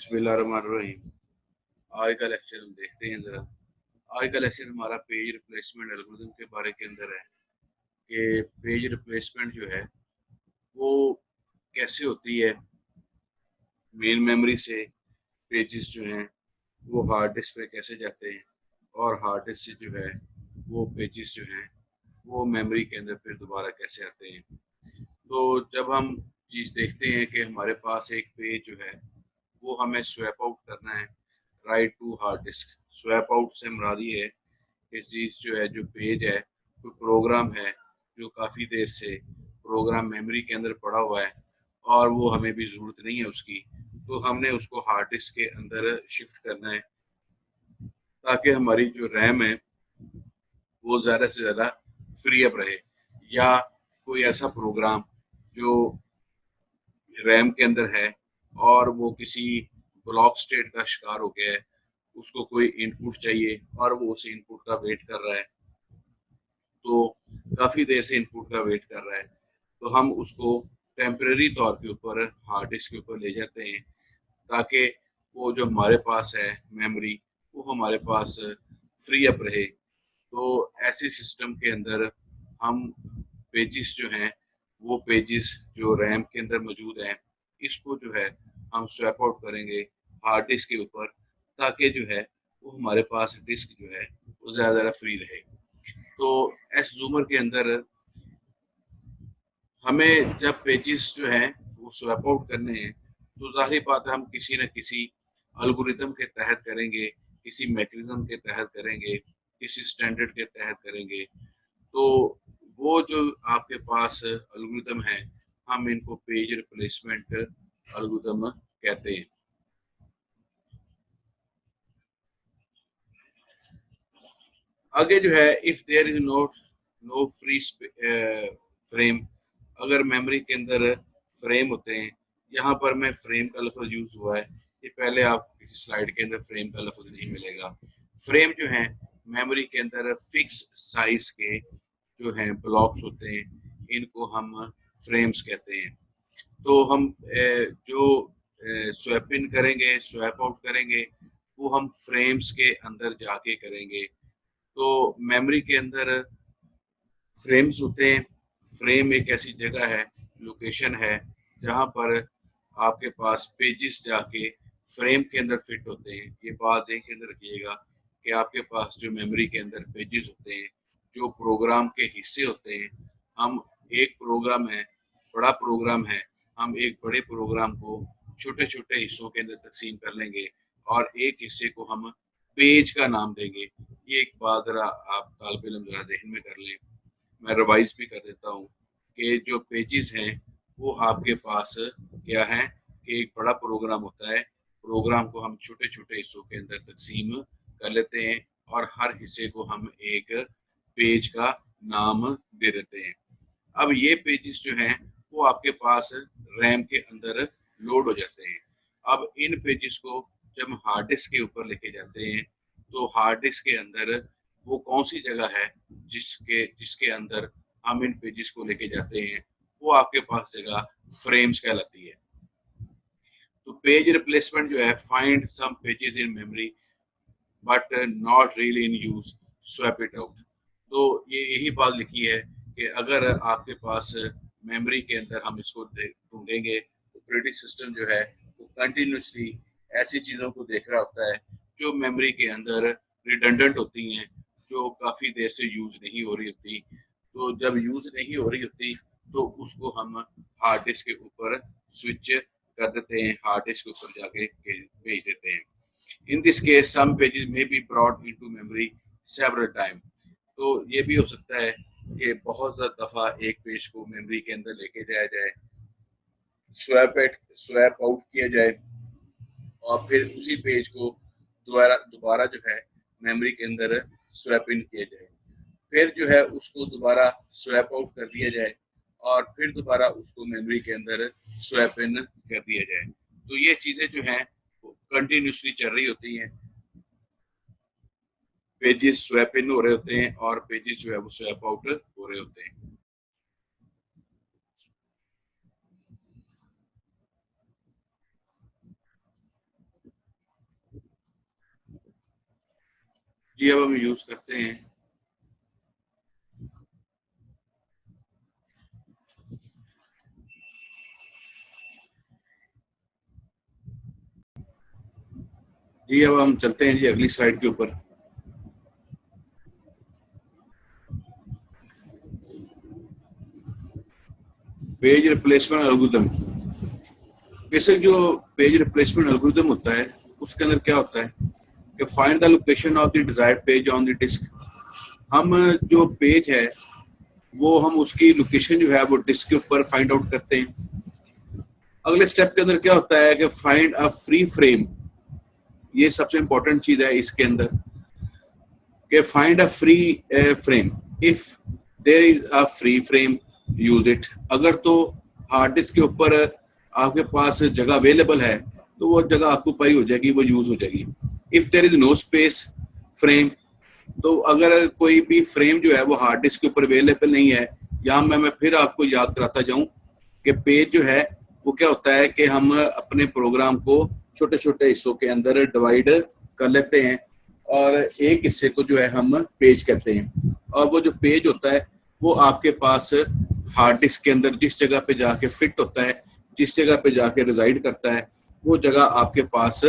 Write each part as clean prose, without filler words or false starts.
बिस्मिल्लाहिर्रहमानिर्रहीम। आज का लेक्चर हम देखते हैं ज़रा। आज का लेक्चर हमारा पेज रिप्लेसमेंट एल्गोरिथम के बारे के अंदर है कि पेज रिप्लेसमेंट जो है वो कैसे होती है। मेन मेमोरी से पेजेस जो हैं वो हार्ड डिस्क पे कैसे जाते हैं और हार्ड डिस्क से जो है वो पेजेस जो हैं वो मेमोरी के अंदर फिर दोबारा कैसे आते हैं। तो जब हम चीज़ देखते हैं कि हमारे पास एक पेज जो है वो हमें स्वैप आउट करना है right to hard disk. Swap out से मुराद ये है कि चीज़ जो है जो पेज है कोई प्रोग्राम है जो काफ़ी देर से प्रोग्राम मेमोरी के अंदर पड़ा हुआ है और वो हमें भी ज़रूरत नहीं है उसकी, तो हमने उसको हार्ड डिस्क के अंदर शिफ्ट करना है ताकि हमारी जो रैम है वो ज़्यादा से ज़्यादा फ्री अप रहे। या कोई ऐसा प्रोग्राम जो रैम के अंदर है और वो किसी ब्लॉक स्टेट का शिकार हो गया है, उसको कोई इनपुट चाहिए और वो उस इनपुट का वेट कर रहा है, तो काफ़ी देर से इनपुट का वेट कर रहा है, तो हम उसको टेम्परेरी तौर के ऊपर हार्ड डिस्क के ऊपर ले जाते हैं ताकि वो जो हमारे पास है मेमोरी वो हमारे पास फ्री अप रहे। तो ऐसे सिस्टम के अंदर हम पेजेस जो हैं वो पेजेस जो रैम के अंदर मौजूद हैं इसको जो है हम स्वैप आउट करेंगे हार्ड डिस्क के ऊपर ताकि जो है वो हमारे पास डिस्क जो है वो ज़्यादा फ्री रहे। तो एस जूमर के अंदर हमें जब पेजेस जो हैं वो स्वैप आउट करने हैं तो जाहिर बात है हम किसी न किसी अल्गोरिदम के तहत करेंगे, किसी मैकेनिज्म के तहत करेंगे, किसी स्टैंडर्ड के तहत करेंगे। तो वो जो आपके पास अल्गोरिदम है हम इनको पेज रिप्लेसमेंट अल्गोरिदम कहते हैं। आगे जो है if there is no free frame, अगर मेमोरी के अंदर फ्रेम होते हैं, यहाँ पर मैं फ्रेम का लफ्ज़ यूज़ हुआ है, ये पहले आप किसी स्लाइड के अंदर फ्रेम का लफ्ज़ नहीं मिलेगा। फ्रेम जो है मेमोरी के अंदर फिक्स साइज के जो हैं ब्लॉक्स होते हैं, इनको हम फ्रेम्स कहते हैं। तो हम जो स्वैप इन करेंगे स्वैप आउट करेंगे वो हम फ्रेम्स के अंदर जाके करेंगे। तो मेमोरी के अंदर फ्रेम्स होते हैं। फ्रेम एक ऐसी जगह है, लोकेशन है जहाँ पर आपके पास पेजेस जाके फ्रेम के अंदर फिट होते हैं। ये बात ध्यान के अंदर रखिएगा कि आपके पास जो मेमोरी के अंदर पेजेस होते हैं जो प्रोग्राम के हिस्से होते हैं, हम एक प्रोग्राम है बड़ा प्रोग्राम है, हम एक बड़े प्रोग्राम को छोटे छोटे हिस्सों के अंदर तकसीम कर लेंगे और एक हिस्से को हम पेज का नाम देंगे। ये एक बात जरा आप तालिब इल्म जरा जहन में कर लें। मैं रिवाइज भी कर देता हूँ कि जो पेजेस हैं वो आपके पास क्या है कि एक बड़ा प्रोग्राम होता है, प्रोग्राम को हम छोटे छोटे हिस्सों के अंदर तकसीम कर लेते हैं और हर हिस्से को हम एक पेज का नाम दे देते हैं। अब ये पेजेस जो हैं वो आपके पास रैम के अंदर लोड हो जाते हैं। अब इन पेजेस को जब हम हार्ड डिस्क के ऊपर लेके जाते हैं तो हार्ड डिस्क के अंदर वो कौन सी जगह है जिसके जिसके अंदर हम इन पेजेस को लेके जाते हैं, वो आपके पास जगह फ्रेम्स कहलाती है। तो पेज रिप्लेसमेंट जो है find some pages in memory but not really in use, swap it out. तो ये यही बात लिखी है कि अगर आपके पास मेमोरी के अंदर हम इसको ढूंढेंगे, ऑपरेटिंग सिस्टम जो है वो कंटिन्यूसली ऐसी चीज़ों को देख रहा होता है जो मेमोरी के अंदर रिडंडेंट होती हैं, जो काफ़ी देर से यूज़ नहीं हो रही होती। तो जब यूज़ नहीं हो रही होती तो उसको हम हार्ड डिस्क के ऊपर स्विच कर देते हैं, हार्ड डिस्क के ऊपर जाके भेज देते हैं। In this case, some pages may be brought into memory several time। तो ये भी हो सकता है कि बहुत ज़्यादा दफ़ा एक पेज को मेमोरी के अंदर लेके जाया जाए, स्वैप आउट किया जाए और फिर उसी पेज को दोबारा दोबारा जो है मेमोरी के अंदर स्वैप इन किया जाए, फिर जो है उसको दोबारा स्वैप आउट कर दिया जाए और फिर दोबारा उसको मेमोरी के अंदर स्वैप इन कर दिया जाए। तो ये चीज़ें जो हैं कंटिन्यूसली चल रही होती हैं। पेजेस स्वैप इन हो रहे होते हैं और पेजेस जो है वो स्वैप आउट हो रहे होते हैं। जी अब हम यूज करते हैं। जी अब हम चलते हैं जी अगली स्लाइड के ऊपर। Page replacement algorithm. बेसिक जो पेज रिप्लेसमेंट एल्गोरिथम होता है उसके अंदर क्या होता है कि find the location of the desired page on the disk. हम जो पेज है वो हम उसकी लोकेशन जो है वो डिस्क के ऊपर फाइंड आउट करते हैं। अगले स्टेप के अंदर क्या होता है कि फाइंड अ फ्री फ्रेम। ये सबसे इंपॉर्टेंट चीज है इसके अंदर कि find a free frame. If there is a free frame use it. अगर तो हार्ड डिस्क के ऊपर आपके पास जगह अवेलेबल है तो वो जगह ऑक्यूपाई हो जाएगी, वो यूज हो जाएगी। If there is no space frame, तो अगर कोई भी फ्रेम जो है वो हार्ड डिस्क के ऊपर अवेलेबल नहीं है, यहाँ मैं फिर आपको याद कराता जाऊं कि पेज जो है वो क्या होता है कि हम अपने प्रोग्राम को छोटे छोटे हिस्सों के अंदर डिवाइड कर लेते हैं और एक हिस्से को जो है हम पेज कहते हैं। और वो जो पेज होता है वो आपके पास हार्ड डिस्क के अंदर जिस जगह पे जाके फिट होता है, जिस जगह पे जाके रिजाइड करता है, वो जगह आपके पास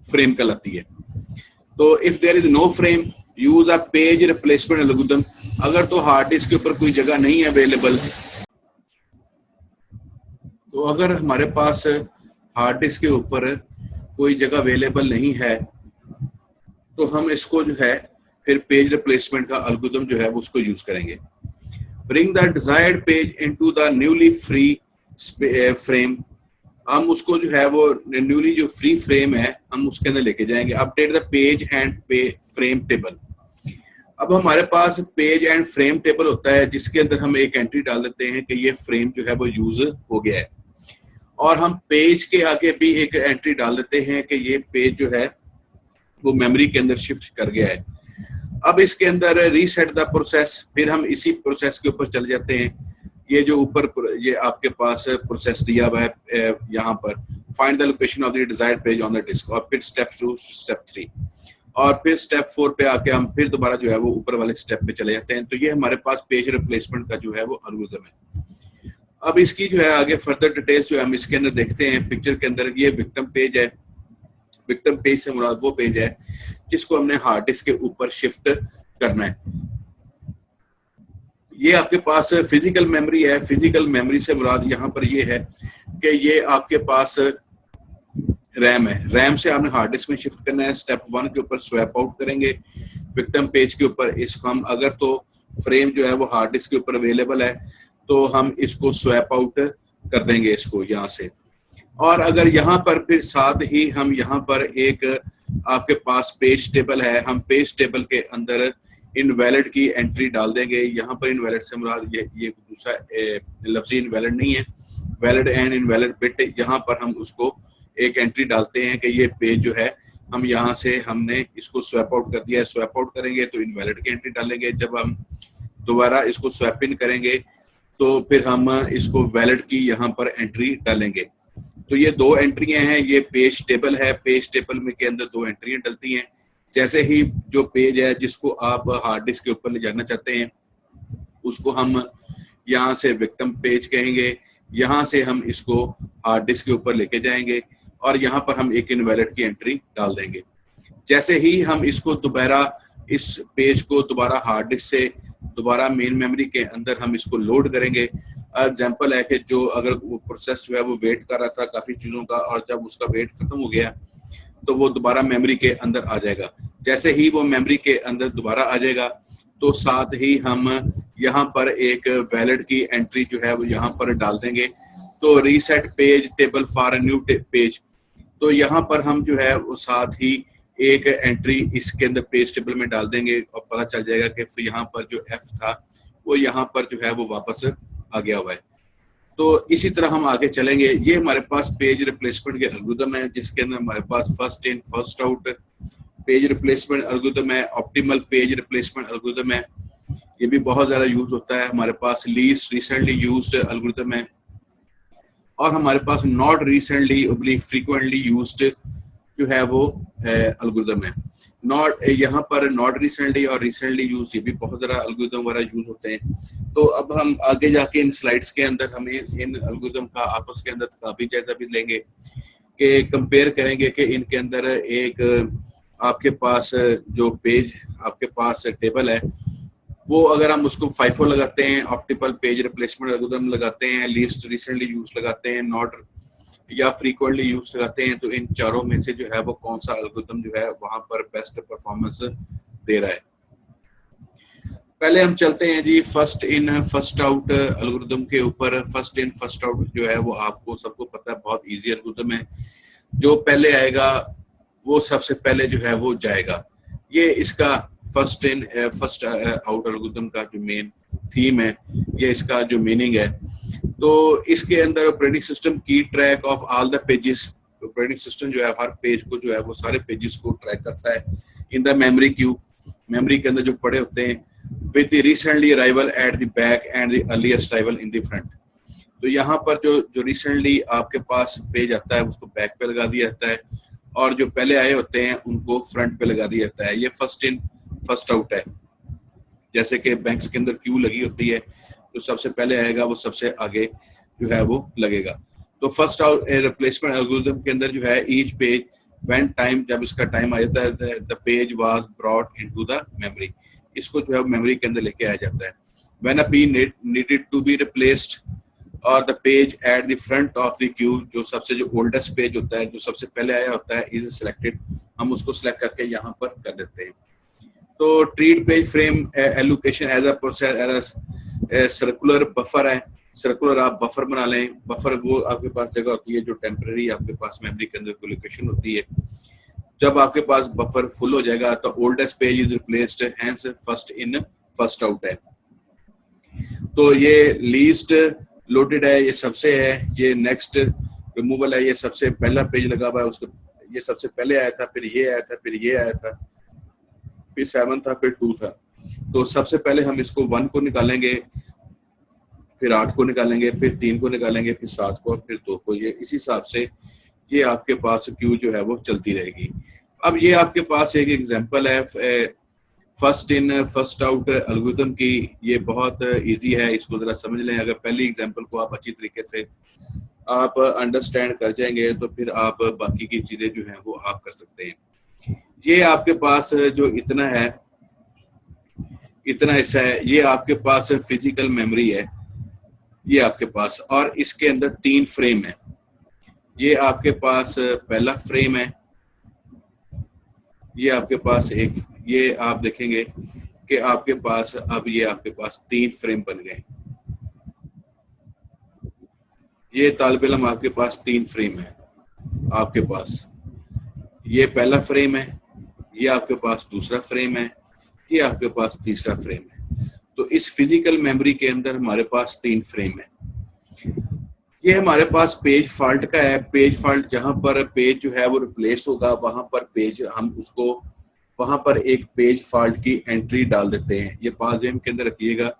फ्रेम कहलाती है। तो if there is no frame use a page replacement algorithm. अगर तो हार्ड डिस्क के ऊपर कोई जगह नहीं है अवेलेबल, तो अगर हमारे पास हार्ड डिस्क के ऊपर कोई जगह अवेलेबल नहीं है तो हम इसको जो है फिर पेज रिप्लेसमेंट का एल्गोरिथम जो है वो उसको यूज करेंगे। Bring the desired page into the newly free frame. हम उसको जो है वो न्यूली जो फ्री फ्रेम है हम उसके अंदर लेके जाएंगे। Update the page and frame table. अब हमारे पास पेज एंड फ्रेम टेबल होता है जिसके अंदर हम एक एंट्री डाल देते हैं कि ये फ्रेम जो है वो यूज हो गया है, और हम पेज के आगे भी एक एंट्री डाल देते हैं कि ये पेज जो है वो मेमोरी के अंदर शिफ्ट कर गया है। अब इसके अंदर रीसेट द प्रोसेस, फिर हम इसी प्रोसेस के ऊपर चले जाते हैं। ये जो ऊपर ये आपके पास प्रोसेस दिया हुआ है यहाँ पर, find the location of the desired page on the disk, और फिर स्टेप 2 स्टेप 3 और फिर स्टेप 4 पे आके हम फिर दोबारा जो है वो ऊपर वाले स्टेप पे चले जाते हैं। तो ये हमारे पास पेज रिप्लेसमेंट का जो है वो एल्गोरिथम है। अब इसकी जो है आगे फर्दर डिटेल्स जो हम इसके अंदर देखते हैं। पिक्चर के अंदर ये विक्टिम पेज है। विक्टिम पेज से मुराद वो पेज है जिसको हमने हार्ड डिस्क के ऊपर शिफ्ट करना है। ये आपके पास फिजिकल मेमोरी है। फिजिकल मेमोरी से मुराद यहाँ पर ये है कि ये आपके पास रैम है। रैम से आपने हार्ड डिस्क में शिफ्ट करना है। स्टेप 1 के ऊपर स्वैप आउट करेंगे विक्टिम पेज के ऊपर। इसको हम अगर तो फ्रेम जो है वो हार्ड डिस्क के ऊपर अवेलेबल है तो हम इसको स्वैप आउट कर देंगे इसको यहाँ से। और अगर यहाँ पर फिर साथ ही हम यहाँ पर एक आपके पास पेज टेबल है, हम पेज टेबल के अंदर इनवैलिड की एंट्री डाल देंगे। यहाँ पर इनवैलिड से मुराद ये दूसरा लफ्जी इनवैलिड नहीं है, वैलिड एंड इनवैलिड बिट। यहाँ पर हम उसको एक एंट्री डालते हैं कि ये पेज जो है हम यहाँ से हमने इसको स्वैप आउट कर दिया है। स्वैप आउट करेंगे तो इनवैलिड की एंट्री डालेंगे। जब हम दोबारा इसको स्वैप इन करेंगे तो फिर हम इसको वैलिड की यहाँ पर एंट्री डालेंगे। तो ये दो एंट्रियां हैं। ये पेज टेबल है। पेज टेबल में के अंदर दो एंट्रियां डलती हैं। जैसे ही जो पेज है जिसको आप हार्ड डिस्क के ऊपर ले जाना चाहते हैं उसको हम यहाँ से विक्टिम पेज कहेंगे। यहाँ से हम इसको हार्ड डिस्क के ऊपर लेके जाएंगे और यहाँ पर हम एक इनवैलिड की एंट्री डाल देंगे। जैसे ही हम इसको दोबारा इस पेज को दोबारा हार्ड डिस्क से दोबारा मेन मेमोरी के अंदर हम इसको लोड करेंगे। एग्जाम्पल है कि जो अगर वो प्रोसेस जो है वो वेट कर रहा था काफी चीजों का, और जब उसका वेट खत्म हो गया तो वो दोबारा मेमोरी के अंदर आ जाएगा। जैसे ही वो मेमोरी के अंदर दोबारा आ जाएगा तो साथ ही हम यहाँ पर एक वैलिड की एंट्री जो है वो यहाँ पर डाल देंगे। तो reset page table for new page, तो यहाँ पर हम जो है वो साथ ही एक एंट्री इसके अंदर पेज टेबल में डाल देंगे और पता चल जाएगा कि यहाँ पर जो एफ था वो यहाँ पर जो है वो वापस आ गया हुआ है। तो इसी तरह हम आगे चलेंगे। ये हमारे पास पेज रिप्लेसमेंट के एल्गोरिथम है जिसके अंदर हमारे पास first in first out page replacement algorithm है, ऑप्टिमल पेज रिप्लेसमेंट एल्गोरिथम है। ये भी बहुत ज्यादा यूज होता है। हमारे पास लीस्ट रिसेंटली यूज्ड एल्गोरिथम है और हमारे पास नॉट रिसेंटली फ्रीक्वेंटली यूज्ड जो है वो एल्गोरिदम है। नॉट यहाँ पर नॉट रिसेंटली और रिसेंटली यूज, ये भी बहुत ज़्यादा एल्गोरिदम वगैरह यूज होते हैं। तो अब हम आगे जाके इन स्लाइड्स के अंदर हमें इन एल्गोरिदम का आपस के अंदर काफी जायजा भी लेंगे कि कंपेयर करेंगे कि इनके अंदर एक आपके पास जो पेज आपके पास टेबल है, वो अगर हम उसको FIFO लगाते हैं, ऑप्टिमल पेज रिप्लेसमेंट एल्गोरिदम लगाते हैं, लीस्ट रिसेंटली यूज लगाते हैं, नॉट या फ्रीक्वेंटली यूज लगाते हैं, तो इन चारों में से जो है वो कौन सा एल्गोरिदम जो है वहां पर बेस्ट परफॉर्मेंस दे रहा है। पहले हम चलते हैं जी first in first out algorithm के ऊपर। फर्स्ट इन फर्स्ट आउट जो है वो आपको सबको पता है, बहुत इजी एल्गोरिदम है। जो पहले आएगा वो सबसे पहले जो है वो जाएगा। ये इसका first in first out algorithm का जो मेन थीम है, ये इसका जो मीनिंग है। तो इसके अंदर ऑपरेटिंग सिस्टम की track of all the pages, operating system जो है हर पेज को जो है वो सारे पेजेस को ट्रैक करता है in the memory Q, memory के अंदर जो पड़े होते हैं, with the recently arrival at the back and the earliest arrival in the front. तो यहाँ पर जो रिसेंटली आपके पास पेज आता है उसको बैक पे लगा दिया जाता है, और जो पहले आए होते हैं उनको फ्रंट पे लगा दिया जाता है। ये फर्स्ट इन फर्स्ट आउट है। जैसे कि बैंक्स के अंदर क्यू लगी होती है, तो सबसे पहले आएगा वो सबसे आगे जो है वो लगेगा। तो फर्स्ट आउट रिप्लेसमेंट एल्गोरिथम के अंदर जो है ईच पेज व्हेन टाइम, जब इसका टाइम आ जाता है, the page was brought into the memory, इसको जो है मेमोरी के अंदर लेके आया जाता है। When a page needed to be replaced और the page at the front of the queue, जो सबसे जो ओल्डेस्ट पेज होता है, जो सबसे पहले आया होता है, इज सिलेक्टेड, हम उसको सिलेक्ट करके यहाँ पर कर देते हैं। तो treat page frame allocation as a process circular buffer है। सर्कुलर आप बफर बना लें। बफर वो आपके पास जगह होती है जो टेम्परेरी आपके पास मेमोरी के अंदर लोकेशन होती है। जब आपके पास बफर फुल हो जाएगा तो oldest page is replaced, hence first in first out है। तो ये लीस्ट लोडेड है, ये सबसे है। ये नेक्स्ट रिमूवल है, ये सबसे पहला पेज लगा हुआ है, उसको ये सबसे पहले आया था, फिर ये आया था, फिर ये आया था, फिर 7 था, फिर 2 था। तो सबसे पहले हम इसको 1 को निकालेंगे, फिर 8 को निकालेंगे, फिर 3 को निकालेंगे, फिर 7 को, और फिर 2 को। ये इस हिसाब से ये आपके पास क्यू जो है वो चलती रहेगी। अब ये आपके पास एक एग्जांपल है first in first out algorithm की। ये बहुत इजी है, इसको जरा समझ लें। अगर पहली एग्जांपल को आप अच्छी तरीके से आप अंडरस्टैंड कर जाएंगे तो फिर आप बाकी की चीजें जो हैं वो आप कर सकते हैं। ये आपके पास जो इतना है, इतना हिस्सा है, ये आपके पास फिजिकल मेमोरी है, ये आपके पास, और इसके अंदर 3 फ्रेम है। ये आपके पास पहला फ्रेम है, ये आपके पास एक, ये आप देखेंगे कि आपके पास अब ये आपके पास 3 फ्रेम बन गए। ये तालिब इल्म आपके पास 3 फ्रेम है आपके पास। ये पहला फ्रेम है, ये आपके पास दूसरा फ्रेम है, ये आपके पास तीसरा फ्रेम है। तो इस फिजिकल मेमोरी के अंदर हमारे पास 3 फ्रेम है। ये हमारे पास पेज फॉल्ट का है। पेज फॉल्ट, जहां पर पेज जो है वो रिप्लेस होगा वहां पर पेज, हम उसको वहां पर एक पेज फॉल्ट की एंट्री डाल देते हैं। ये पासवेम के अंदर रखिएगा।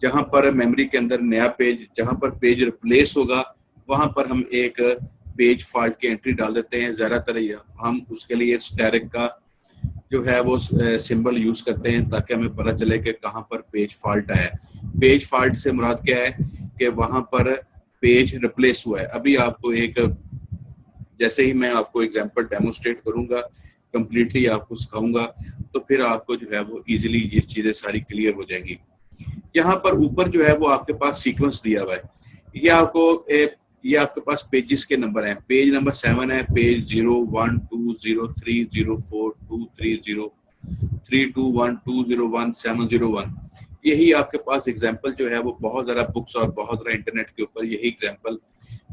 जहां पर मेमोरी के अंदर नया पेज, जहां पर पेज रिप्लेस होगा वहां पर हम एक पेज फॉल्ट की एंट्री डाल देते हैं। ज्यादातर हम उसके लिए स्टैरिक का जो है वो सिंबल यूज करते हैं ताकि हमें पता चले कि कहां पर पेज फॉल्ट आया है। पेज फॉल्ट से मुराद क्या है कि वहां पर पेज रिप्लेस हुआ है। अभी आपको एक, जैसे ही मैं आपको एग्जांपल डेमोस्ट्रेट करूंगा, कंप्लीटली आपको सिखाऊंगा, तो फिर आपको जो है वो इजीली ये चीजें सारी क्लियर हो जाएंगी। यहाँ पर ऊपर जो है वो आपके पास सीक्वेंस दिया हुआ है। ये आपको ये आपके पास पेजेस के नंबर हैं। पेज नंबर 7 है, पेज 0, 1, 2, 0, 3, 0, 4, 2, 3, 0, 3, 2, 1, 2, 0, 1, 7, 0, 1। यही आपके पास एग्जाम्पल जो है वो बहुत ज़्यादा बुक्स और बहुत ज़्यादा इंटरनेट के ऊपर यही एग्जाम्पल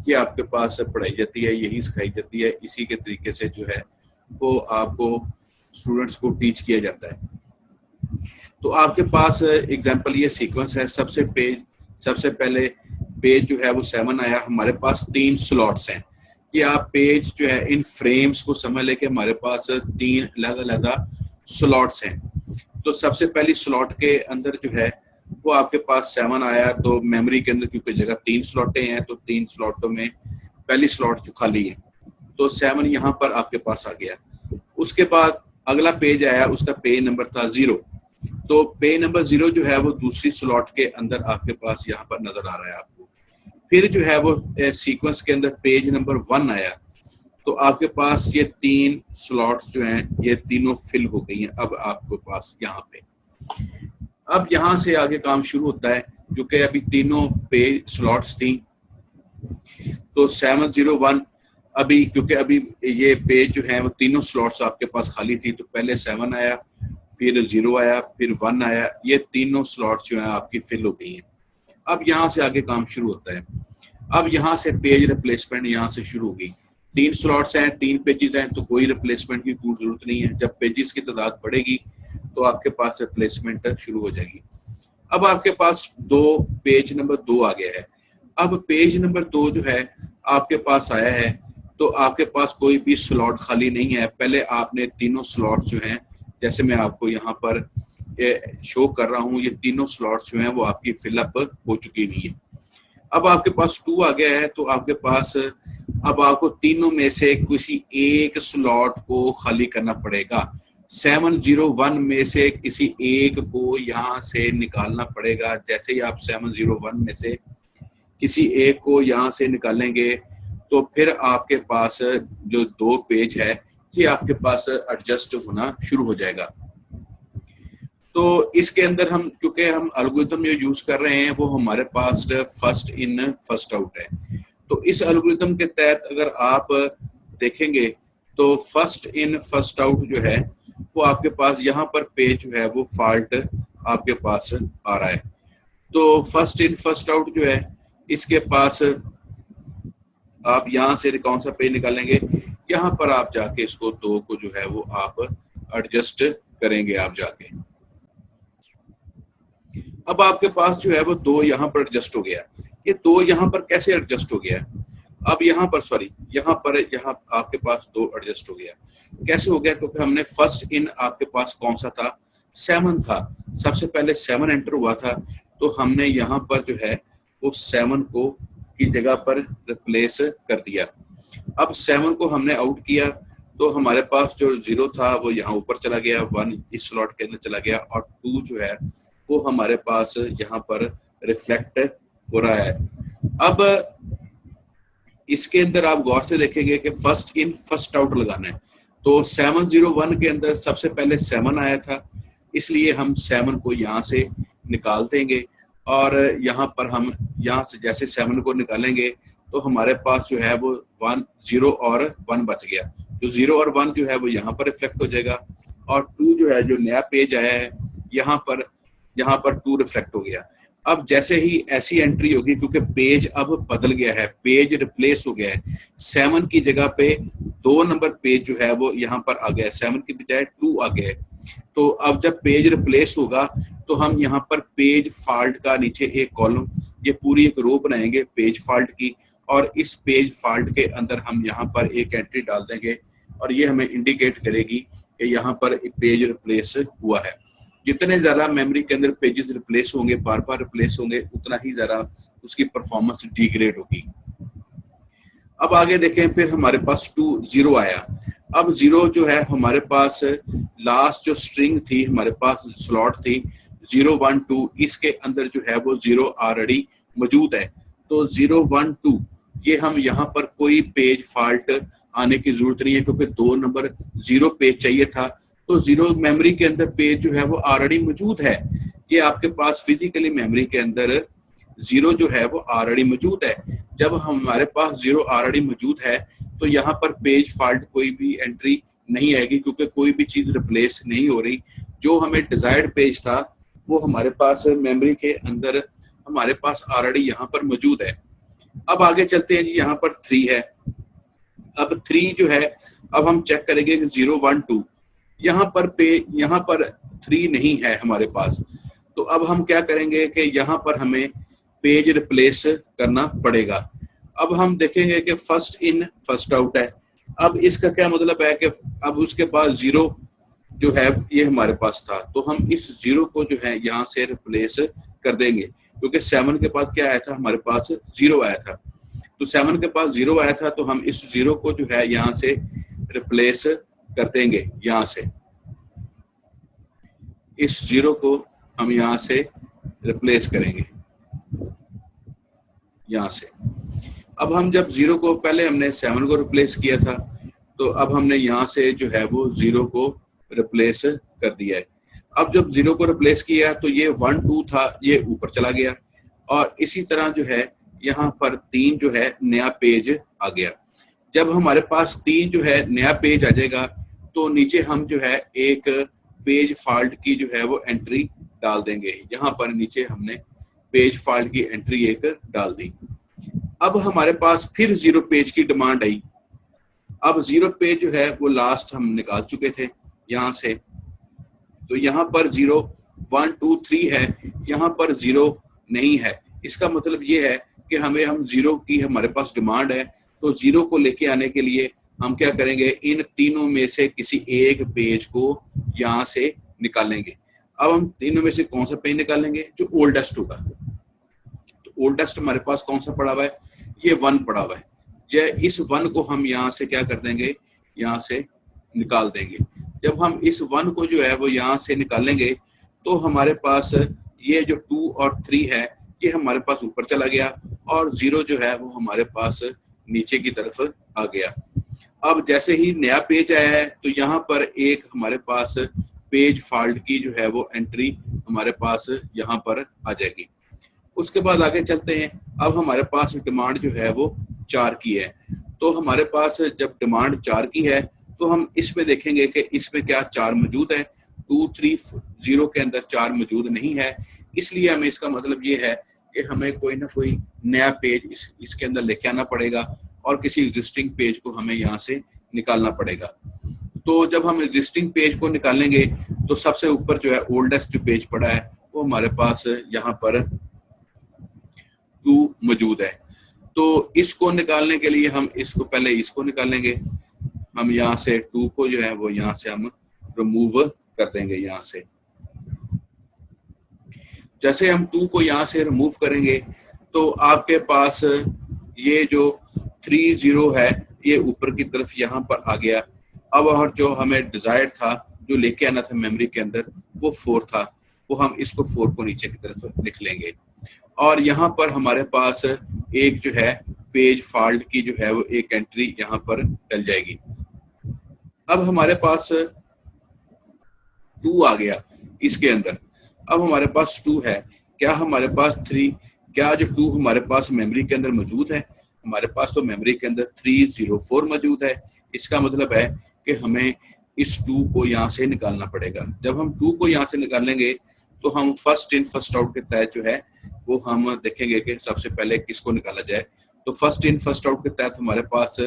ये आपके पास पढ़ाई जाती है, यही सिखाई जाती है। इसी के तरीके से जो है वो आपको स्टूडेंट्स को टीच किया जाता है। तो आपके पास एग्जाम्पल ये सीक्वेंस है। सबसे पहले पेज जो है वो 7 आया। हमारे पास 3 स्लॉट्स हैं। ये आप पेज जो है इन फ्रेम्स को समझ लेके हमारे पास 3 अलग-अलग स्लॉट्स हैं। तो सबसे पहली स्लॉट के अंदर जो है वो आपके पास 7 आया। तो मेमोरी के अंदर क्योंकि जगह 3 स्लॉटें हैं तो 3 स्लॉटों में पहली स्लॉट जो खाली है तो 7 यहाँ पर आपके पास आ गया। उसके बाद अगला पेज आया, उसका पेज नंबर था 0, तो पेज नंबर 0 जो है वो दूसरी स्लॉट के अंदर आपके पास यहाँ पर नजर आ रहा है आपको। फिर जो है वो सीक्वेंस के अंदर पेज नंबर 1 आया, तो आपके पास ये 3 स्लॉट्स जो हैं ये तीनों फिल हो गई हैं अब आपके पास यहाँ पे। अब यहाँ से आगे काम शुरू होता है, क्योंकि अभी तीनों पेज स्लॉट्स थी, तो 701 अभी, क्योंकि अभी ये पेज जो है वो तीनों स्लॉट्स आपके पास खाली थी, तो पहले 7 आया, फिर 0 आया, फिर 1 आया, ये तीनों स्लॉट्स जो है आपकी फिल हो गई हैं। अब यहाँ से आगे काम शुरू होता है। अब यहाँ से पेज रिप्लेसमेंट यहाँ से शुरू होगी। 3 स्लॉट्स हैं, 3 पेजेस हैं, तो कोई रिप्लेसमेंट की कोई जरूरत नहीं है। जब पेजेस की तादाद बढ़ेगी तो आपके पास रिप्लेसमेंट शुरू हो जाएगी। अब आपके पास पेज नंबर 2 आ गया है। अब पेज नंबर 2 जो है आपके पास आया है, तो आपके पास कोई भी स्लॉट खाली नहीं है। पहले आपने तीनों स्लॉट्स जो हैं, जैसे मैं आपको यहाँ पर शो कर रहा हूँ, ये तीनों स्लॉट्स जो हैं वो आपकी फिलअप हो चुकी हुई है। अब आपके पास 2 आ गया है, तो आपके पास अब आपको तीनों में से किसी एक स्लॉट को खाली करना पड़ेगा। 701 में से किसी एक को यहाँ से निकालना पड़ेगा। जैसे ही आप 701 में से किसी एक को यहाँ से निकालेंगे, तो फिर आपके पास जो 2 पेज है ये आपके पास एडजस्ट होना शुरू हो जाएगा। तो इसके अंदर हम, क्योंकि हम एल्गोरिथम जो यूज कर रहे हैं वो हमारे पास फर्स्ट इन फर्स्ट आउट है, तो इस एल्गोरिथम के तहत अगर आप देखेंगे तो फर्स्ट इन फर्स्ट आउट जो है वो आपके पास यहाँ पर पेज जो है वो फॉल्ट आपके पास आ रहा है। तो फर्स्ट इन फर्स्ट आउट जो है इसके पास आप यहाँ से कौन सा पेज निकालेंगे, यहाँ पर आप जाके इसको 2 को जो है वो आप एडजस्ट करेंगे आप जाके। अब आपके पास जो है वो 2 यहाँ पर एडजस्ट हो गया। ये 2 यहाँ पर कैसे एडजस्ट हो गया? अब यहाँ पर यहाँ आपके पास 2 एडजस्ट हो गया। कैसे हो गया? क्योंकि हमने फर्स्ट इन आपके पास कौन सा था, 7 था। सबसे पहले 7 एंटर हुआ था, तो हमने यहाँ पर जो है वो 7 को की जगह पर रिप्लेस कर दिया। अब 7 को हमने आउट किया, तो हमारे पास जो 0 था वो यहाँ ऊपर चला गया, 1 इस स्लॉट के अंदर चला गया, और 2 जो है वो हमारे पास यहाँ पर रिफ्लेक्ट हो रहा है। अब इसके अंदर आप गौर से देखेंगे कि फर्स्ट इन फर्स्ट आउट लगाना है, तो 701 के अंदर सबसे पहले 7 आया था, इसलिए हम 7 को यहाँ से निकाल देंगे, और यहाँ पर हम यहाँ से जैसे 7 को निकालेंगे तो हमारे पास जो है वो 1 0 और 1 बच गया। जो 0 और 1 जो है वो यहाँ पर रिफ्लेक्ट हो जाएगा, और 2 जो है जो नया पेज आया है यहाँ पर 2 रिफ्लेक्ट हो गया। अब जैसे ही ऐसी एंट्री होगी, क्योंकि पेज अब बदल गया है, पेज रिप्लेस हो गया है, 7 की जगह पे 2 नंबर पेज जो है वो यहाँ पर आ गया है, 7 की बजाय 2 आ गया है। तो अब जब पेज रिप्लेस होगा तो हम यहाँ पर पेज फॉल्ट का नीचे एक कॉलम, ये पूरी एक रो बनाएंगे पेज फॉल्ट की, और इस पेज फॉल्ट के अंदर हम यहाँ पर एक एंट्री डाल देंगे, और ये हमें इंडिकेट करेगी कि यहाँ पर पेज रिप्लेस हुआ है। जितने ज्यादा मेमोरी के अंदर पेजेस रिप्लेस होंगे, बार बार रिप्लेस होंगे, उतना ही ज्यादा उसकी परफॉर्मेंस डिग्रेड होगी। अब आगे देखें, फिर हमारे पास 2 0 आया। अब 0 जो है हमारे पास लास्ट जो स्ट्रिंग थी, हमारे पास स्लॉट थी 0 1 2, इसके अंदर जो है वो 0 ऑलरेडी मौजूद है। तो 0 1 2 ये हम यहाँ पर कोई पेज फॉल्ट आने की जरूरत नहीं है, क्योंकि 2 नंबर 0 पेज चाहिए था, तो 0 मेमोरी के अंदर पेज जो है वो ऑलरेडी मौजूद है। ये आपके पास फिजिकली मेमोरी के अंदर 0 जो है वो ऑलरेडी मौजूद है। जब हमारे पास 0 ऑलरेडी मौजूद है तो यहाँ पर पेज फॉल्ट कोई भी एंट्री नहीं आएगी, क्योंकि कोई भी चीज रिप्लेस नहीं हो रही। जो हमें डिजायर्ड पेज था वो हमारे पास मेमोरी के अंदर हमारे पास ऑलरेडी यहाँ पर मौजूद है। अब आगे चलते हैं जी, यहाँ पर 3 है। अब 3 जो है, अब हम चेक करेंगे कि 0 1 2 यहाँ पर 3 नहीं है हमारे पास। तो अब हम क्या करेंगे कि यहाँ पर हमें पेज रिप्लेस करना पड़ेगा। अब हम देखेंगे कि फर्स्ट इन फर्स्ट आउट है। अब इसका क्या मतलब है कि अब उसके पास 0 जो है ये हमारे पास था, तो हम इस 0 को जो है यहाँ से रिप्लेस कर देंगे, क्योंकि 7 के बाद क्या आया था, हमारे पास 0 आया था। तो 7 के पास 0 आया था, तो हम इस 0 को जो है यहाँ से रिप्लेस कर देंगे। यहाँ से इस 0 को हम यहाँ से रिप्लेस करेंगे यहाँ से। अब हम जब 0 को, पहले हमने 7 को रिप्लेस किया था, तो अब हमने यहाँ से जो है वो 0 को रिप्लेस कर दिया है। अब जब 0 को रिप्लेस किया तो ये 1 2 था, ये ऊपर चला गया, और इसी तरह जो है यहाँ पर 3 जो है नया पेज आ गया। जब हमारे पास 3 जो है नया पेज आ जाएगा, तो नीचे हम जो है एक पेज फॉल्ट की जो है वो एंट्री डाल देंगे। यहाँ पर नीचे हमने पेज फॉल्ट की एंट्री एक डाल दी। अब हमारे पास फिर 0 पेज की डिमांड आई। अब 0 पेज जो है वो लास्ट हम निकाल चुके थे यहाँ से, तो यहाँ पर 0 1 2 3 है, यहाँ पर 0 नहीं है। इसका मतलब ये है कि हम 0 की हमारे पास डिमांड है, तो 0 को लेके आने के लिए हम क्या करेंगे, इन तीनों में से किसी एक पेज को यहाँ से निकालेंगे। अब हम तीनों में से कौन सा पेज निकालेंगे, जो ओल्डेस्ट होगा। तो ओल्डेस्ट हमारे पास कौन सा पड़ा हुआ है, ये 1 पड़ा हुआ है। इस 1 को हम यहाँ से क्या कर देंगे, यहाँ से निकाल देंगे। जब हम इस 1 को जो है वो यहाँ से निकालेंगे, तो हमारे पास ये जो 2 और 3 है ये हमारे पास ऊपर चला गया, और 0 जो है वो हमारे पास नीचे की तरफ आ गया। अब जैसे ही नया पेज आया है, तो यहाँ पर एक हमारे पास पेज फॉल्ट की जो है वो एंट्री हमारे पास यहाँ पर आ जाएगी। उसके बाद आगे चलते हैं। अब हमारे पास डिमांड जो है वो 4 की है, तो हमारे पास जब डिमांड 4 की है, तो हम इसमें देखेंगे कि इसमें क्या 4 मौजूद है। 2 3 0 के अंदर 4 मौजूद नहीं है, इसलिए हमें इसका मतलब ये है कि हमें कोई ना कोई नया पेज इसके अंदर लेके आना पड़ेगा, और किसी एग्जिस्टिंग पेज को हमें यहाँ से निकालना पड़ेगा। तो जब हम एग्जिस्टिंग पेज को निकालेंगे, तो सबसे ऊपर जो है ओल्डेस्ट जो पेज पड़ा है वो हमारे पास यहाँ पर 2 मौजूद है। तो इसको निकालने के लिए हम इसको पहले इसको निकालेंगे। हम यहाँ से 2 को जो है वो यहाँ से हम रिमूव कर देंगे। यहाँ से जैसे हम 2 को यहाँ से रिमूव करेंगे, तो आपके पास ये जो 3 0 है ये ऊपर की तरफ यहाँ पर आ गया। अब और जो हमें डिजायर था, जो लेके आना था मेमोरी के अंदर, वो 4 था, वो हम इसको 4 को नीचे की तरफ लिख लेंगे। और यहाँ पर हमारे पास एक जो है पेज फॉल्ट की जो है वो एक एंट्री यहाँ पर डल जाएगी। अब हमारे पास 2 आ गया इसके अंदर। अब हमारे पास 2 है, क्या हमारे पास 3, क्या जो 2 हमारे पास मेमोरी के अंदर मौजूद है? हमारे पास तो मेमोरी के अंदर 304 मौजूद है। इसका मतलब है कि हमें इस 2 को यहाँ से निकालना पड़ेगा। जब हम 2 को यहाँ से निकालेंगे, तो हम फर्स्ट इन फर्स्ट आउट के तहत जो है वो हम देखेंगे कि सबसे पहले किसको निकाला जाए। तो फर्स्ट इन फर्स्ट आउट के तहत हमारे पास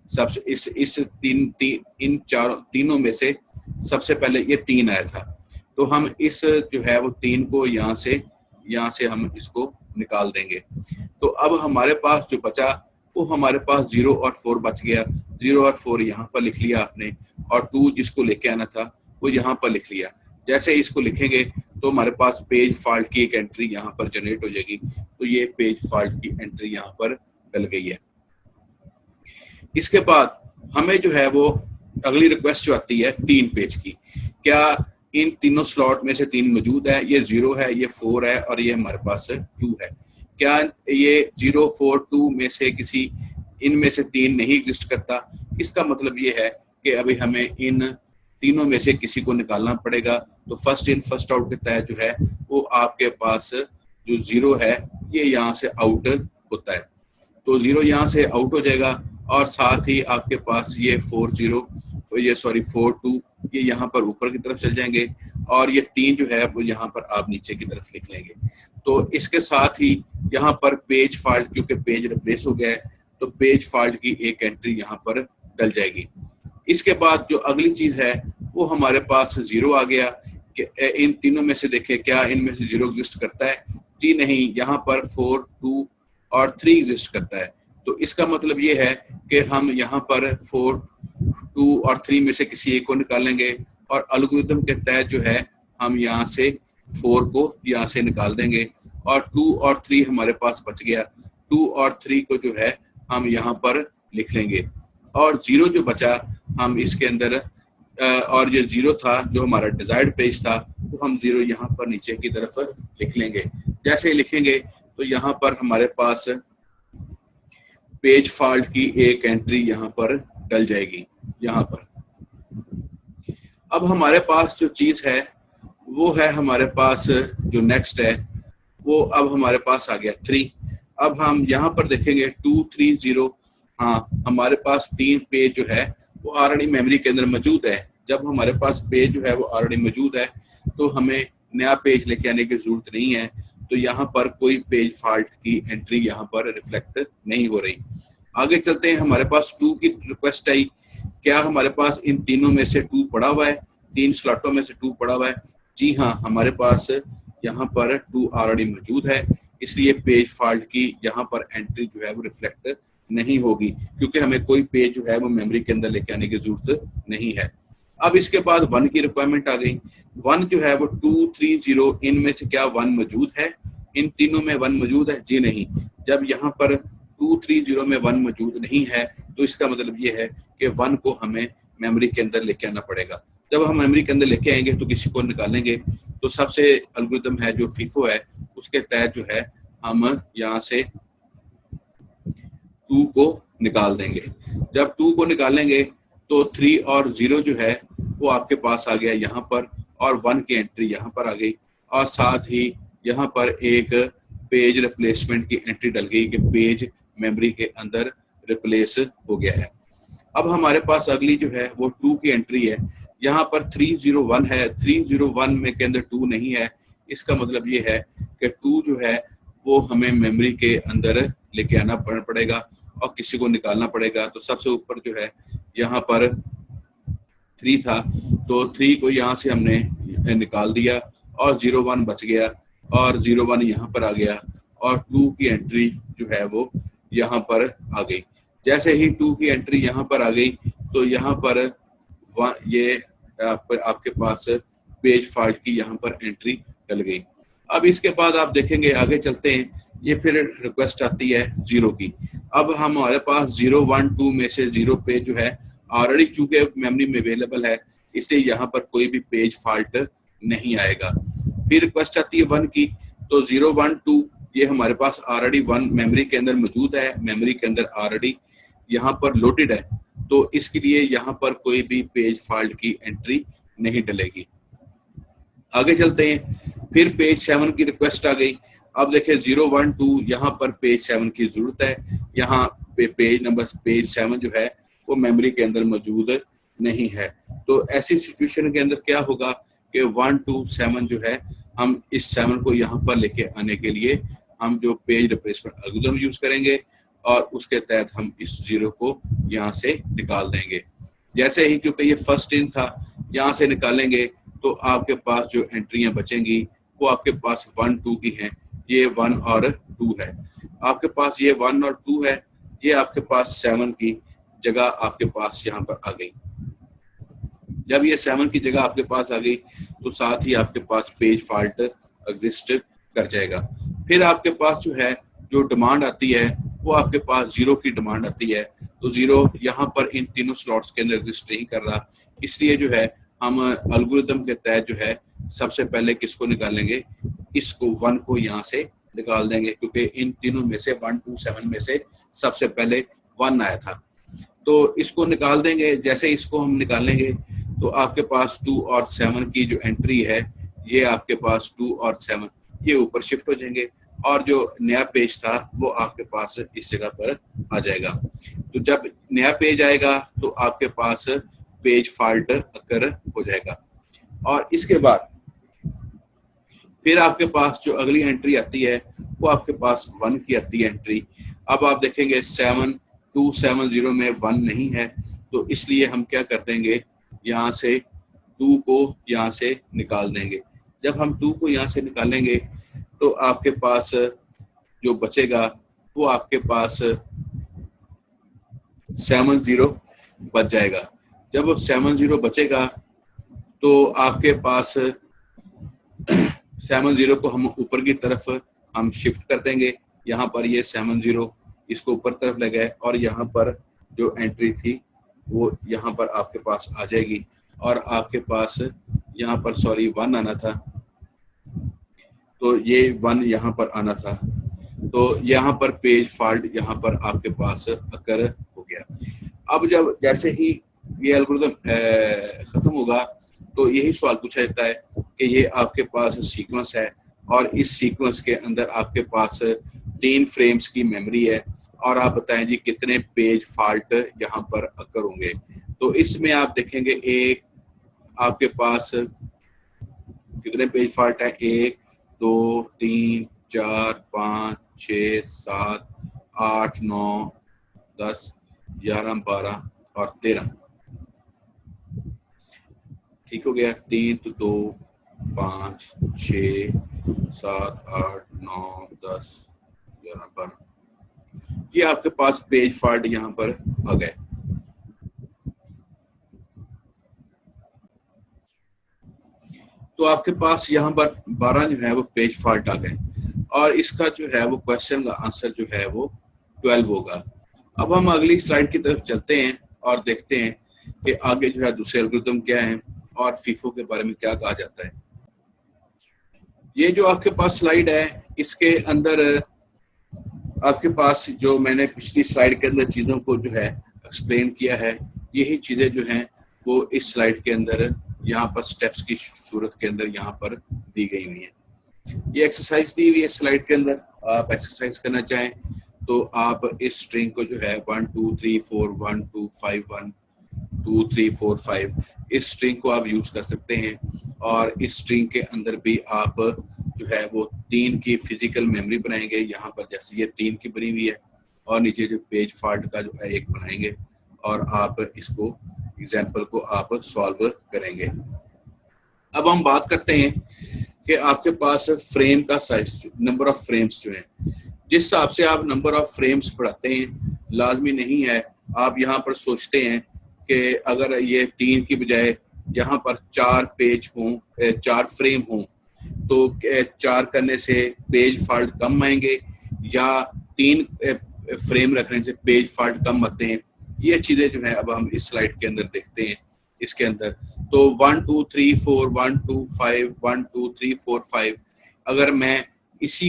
सबसे इस तीनों में से सबसे पहले ये 3 आया था, तो हम इस जो है वो 3 को यहाँ से हम इसको निकाल देंगे। तो अब हमारे पास जो बचा वो हमारे पास 0 और 4 बच गया। 0 और 4 यहाँ पर लिख लिया आपने, और 2 जिसको लेके आना था वो यहाँ पर लिख लिया। जैसे इसको लिखेंगे तो हमारे पास पेज फॉल्ट की एक एंट्री यहाँ पर जनरेट हो जाएगी। तो ये पेज फॉल्ट की एंट्री यहाँ पर डल गई है। इसके बाद हमें जो है वो अगली रिक्वेस्ट जो आती है 3 पेज की, क्या इन तीनों स्लॉट में से 3 मौजूद है? ये 0 है, ये 4 है, और ये हमारे पास 2 है। क्या ये 0 4 2 में से किसी इनमें से 3 नहीं एग्जिस्ट करता? इसका मतलब ये है कि अभी हमें इन तीनों में से किसी को निकालना पड़ेगा। तो फर्स्ट इन फर्स्ट आउट के तहत जो है वो आपके पास जो 0 है ये यहाँ से आउट होता है। तो 0 यहाँ से आउट हो जाएगा, और साथ ही आपके पास ये 4 2 ये यहाँ पर ऊपर की तरफ चल जाएंगे, और ये 3 जो है वो यहाँ पर आप नीचे की तरफ लिख लेंगे। तो इसके साथ ही यहाँ पर पेज फॉल्ट, क्योंकि पेज रिप्लेस हो गया है, तो पेज फॉल्ट की एक एंट्री यहाँ पर डल जाएगी। इसके बाद जो अगली चीज है वो हमारे पास 0 आ गया कि इन तीनों में से देखें क्या इनमें से 0 एग्जिस्ट करता है? जी नहीं, यहाँ पर 4 2 और 3 एग्जिस्ट करता है। तो इसका मतलब ये है कि हम यहाँ पर 4 2 और 3 में से किसी एक को निकालेंगे, और एल्गोरिथम के तहत जो है हम यहाँ से 4 को यहाँ से निकाल देंगे, और 2 और 3 हमारे पास बच गया। 2 और 3 को जो है हम यहाँ पर लिख लेंगे, और 0 जो बचा हम इसके अंदर और जो 0 था जो हमारा डिजायर्ड पेज था वो हम 0 यहाँ पर नीचे की तरफ लिख लेंगे। जैसे ही लिखेंगे तो यहाँ पर हमारे पास पेज फॉल्ट की एक एंट्री यहाँ पर डल जाएगी यहाँ पर। अब हमारे पास जो चीज है वो है, हमारे पास जो नेक्स्ट है वो अब हमारे पास आ गया 3। अब हम यहाँ पर देखेंगे 230। हाँ, हमारे पास 3 पेज जो है वो ऑलरेडी मेमोरी के अंदर मौजूद है। जब हमारे पास पेज जो है वो ऑलरेडी मौजूद है तो हमें नया पेज लेके आने की जरूरत नहीं है। तो यहाँ पर कोई पेज फॉल्ट की एंट्री यहाँ पर रिफ्लेक्ट नहीं हो रही। आगे चलते हैं, हमारे पास 2 की रिक्वेस्ट आई। क्या हमारे पास इन तीनों में से 2 पड़ा हुआ है? 3 स्लॉटों में से 2 पड़ा हुआ है? जी हाँ, हमारे पास यहाँ पर 2 ऑलरेडी मौजूद है, इसलिए पेज फॉल्ट की यहाँ पर एंट्री जो है वो रिफ्लेक्ट नहीं होगी, क्योंकि हमें कोई पेज जो है वो मेमोरी के अंदर लेके आने की जरूरत नहीं है। अब इसके बाद 1 की रिक्वायरमेंट आ गई। 1 जो है वो 230, इनमें से क्या 1 मौजूद है? इन तीनों में 1 मौजूद है? जी नहीं। जब यहाँ पर 230 में 1 मौजूद नहीं है तो इसका मतलब ये है कि 1 को हमें मेमोरी के अंदर लेके आना पड़ेगा। जब हम मेमोरी के अंदर लेके आएंगे तो किसी को निकालेंगे, तो सबसे एल्गोरिथम है जो फीफो है उसके तहत जो है हम यहाँ से 2 को निकाल देंगे। जब 2 को निकालेंगे तो 3 और 0 जो है वो आपके पास आ गया यहाँ पर, और 1 की एंट्री यहाँ पर आ गई, और साथ ही यहाँ पर एक पेज रिप्लेसमेंट की एंट्री डल गई कि पेज मेमोरी के अंदर रिप्लेस हो गया है। अब हमारे पास अगली जो है वो 2 की एंट्री है। यहाँ पर 301 है, 301 में के अंदर 2 नहीं है। इसका मतलब ये है कि 2 जो है वो हमें मेमोरी के अंदर लेके आना पड़ेगा और किसी को निकालना पड़ेगा। तो सबसे ऊपर जो है यहाँ पर 3 था, तो 3 को यहाँ से हमने निकाल दिया और 01 बच गया, और 01 यहाँ पर आ गया, और 2 की एंट्री जो है वो यहाँ पर आ गई। जैसे ही 2 की एंट्री यहाँ पर आ गई तो यहाँ पर ये आपके पास पेज फॉल्ट की यहाँ पर एंट्री डल गई। अब इसके बाद आप देखेंगे, आगे चलते हैं, ये फिर रिक्वेस्ट आती है 0 की। अब हमारे पास 0, 1, 2 में से 0 पेज जो है ऑलरेडी चूंकि मेमोरी में अवेलेबल है, इसलिए यहाँ पर कोई भी पेज फॉल्ट नहीं आएगा। फिर रिक्वेस्ट आती है 1 की, तो 0, 1, 2 ये हमारे पास ऑलरेडी 1 मेमोरी के अंदर मौजूद है, मेमोरी के अंदर ऑलरेडी यहाँ पर लोडेड है, तो इसके लिए यहाँ पर कोई भी पेज फॉल्ट की एंट्री नहीं डलेगी। आगे चलते हैं, फिर पेज 7 की रिक्वेस्ट आ गई। अब देखें 0, 1, 2 यहाँ पर पेज 7 की जरूरत है। यहाँ पे पेज 7 जो है वो मेमोरी के अंदर मौजूद नहीं है। तो ऐसी सिचुएशन के अंदर क्या होगा कि 1, 2, 7 जो है, हम इस 7 को यहाँ पर लेके आने के लिए हम जो पेज रिप्लेसमेंट एल्गोरिथम यूज करेंगे और उसके तहत हम इस 0 को यहाँ से निकाल देंगे। जैसे ही, क्योंकि ये फर्स्ट इन था, यहाँ से निकालेंगे तो आपके पास जो एंट्रियां बचेंगी वो आपके पास 1, 2 की हैं। ये 1 और 2 है, आपके पास ये 1 और 2 है, ये आपके पास 7 की जगह आपके पास यहाँ पर आ गई। जब ये 7 की जगह आपके पास आ गई तो साथ ही आपके पास पेज फॉल्ट एग्जिस्ट कर जाएगा। फिर आपके पास जो है जो डिमांड आती है वो आपके पास 0 की डिमांड आती है। तो 0 यहाँ पर इन तीनों स्लॉट्स के अंदर एग्जिस्ट नहीं कर रहा, इसलिए जो है हम एल्गोरिथम के तहत जो है सबसे पहले किसको निकालेंगे, इसको 1 को यहाँ से निकाल देंगे, क्योंकि इन तीनों में से 1, 2, 7 में से सबसे पहले 1 आया था। तो इसको निकाल देंगे। जैसे इसको हम निकालेंगे तो आपके पास 2 और 7 की जो एंट्री है, ये आपके पास 2 और 7 ये ऊपर शिफ्ट हो जाएंगे, और जो नया पेज था वो आपके पास इस जगह पर आ जाएगा। तो जब नया पेज आएगा तो आपके पास पेज फॉल्ट अकर हो जाएगा। और इसके बाद फिर आपके पास जो अगली एंट्री आती है वो आपके पास 1 की आती है एंट्री। अब आप देखेंगे 7, 2, 7, 0 में 1 नहीं है, तो इसलिए हम क्या कर देंगे, यहाँ से 2 को यहाँ से निकाल देंगे। जब हम 2 को यहाँ से निकालेंगे तो आपके पास जो बचेगा वो आपके पास 7, 0 बच जाएगा। जब 7, 0 बचेगा तो आपके पास 7, 0 को हम ऊपर की तरफ हम शिफ्ट कर देंगे। यहाँ पर ये 7, 0 इसको ऊपर तरफ ले गए और यहाँ पर जो एंट्री थी वो यहाँ पर आपके पास आ जाएगी और आपके पास यहाँ पर सॉरी 1 आना था, तो ये 1 यहाँ पर आना था, तो यहाँ पर पेज फॉल्ट यहाँ पर आपके पास अकर हो गया। अब जब जैसे ही ये एल्गोरिथम खत्म होगा तो यही सवाल पूछा जाता है कि ये आपके पास सीक्वेंस है और इस सीक्वेंस के अंदर आपके पास 3 फ्रेम्स की मेमोरी है और आप बताएं जी कितने पेज फॉल्ट यहाँ पर अकर होंगे। तो इसमें आप देखेंगे एक आपके पास कितने पेज फॉल्ट है, 1 2 3 4 5 6 7 8 9 10 11 12 और 13। ठीक हो गया, 3 तो 2 5 6 7 8 9 10 11 12, ये आपके पास पेज फॉल्ट यहाँ पर आ गए। तो आपके पास यहाँ पर 12 जो है वो पेज फॉल्ट आ गए और इसका जो है वो क्वेश्चन का आंसर जो है वो 12 होगा। अब हम अगली स्लाइड की तरफ चलते हैं और देखते हैं कि आगे जो है दूसरे एल्गोरिथम क्या है और फीफो के बारे में क्या कहा जाता है। ये जो आपके पास स्लाइड है इसके अंदर आपके पास जो मैंने पिछली स्लाइड के अंदर चीज़ों को जो है एक्सप्लेन किया है, यही चीज़ें जो हैं वो इस स्लाइड के अंदर यहाँ पर स्टेप्स की सूरत के अंदर यहाँ पर दी गई हुई है। ये एक्सरसाइज दी हुई है स्लाइड के अंदर, आप एक्सरसाइज करना चाहें तो आप इस स्ट्रिंग को जो है 1 2 3 4 1 2 5 1 2 3 4 5 इस स्ट्रिंग को आप यूज कर सकते हैं और इस स्ट्रिंग के अंदर भी आप जो है वो 3 की फिजिकल मेमोरी बनाएंगे। यहाँ पर जैसे ये 3 की बनी हुई है और नीचे जो पेज फॉल्ट का जो है एक बनाएंगे और आप इसको एग्जाम्पल को आप सॉल्व करेंगे। अब हम बात करते हैं कि आपके पास फ्रेम का साइज, नंबर ऑफ फ्रेम्स जो है, जिस हिसाब से आप नंबर ऑफ फ्रेम्स बढ़ाते हैं लाजमी नहीं है आप यहाँ पर सोचते हैं कि अगर ये 3 की बजाय यहाँ पर 4 पेज हों, 4 फ्रेम हों तो 4 करने से पेज फॉल्ट कम आएंगे या 3 फ्रेम रखने से पेज फॉल्ट कम आते हैं। ये चीजें जो है अब हम इस स्लाइड के अंदर देखते हैं। इसके अंदर तो 1 2 3 4 1 2 5 1 2 3 4 5 अगर मैं इस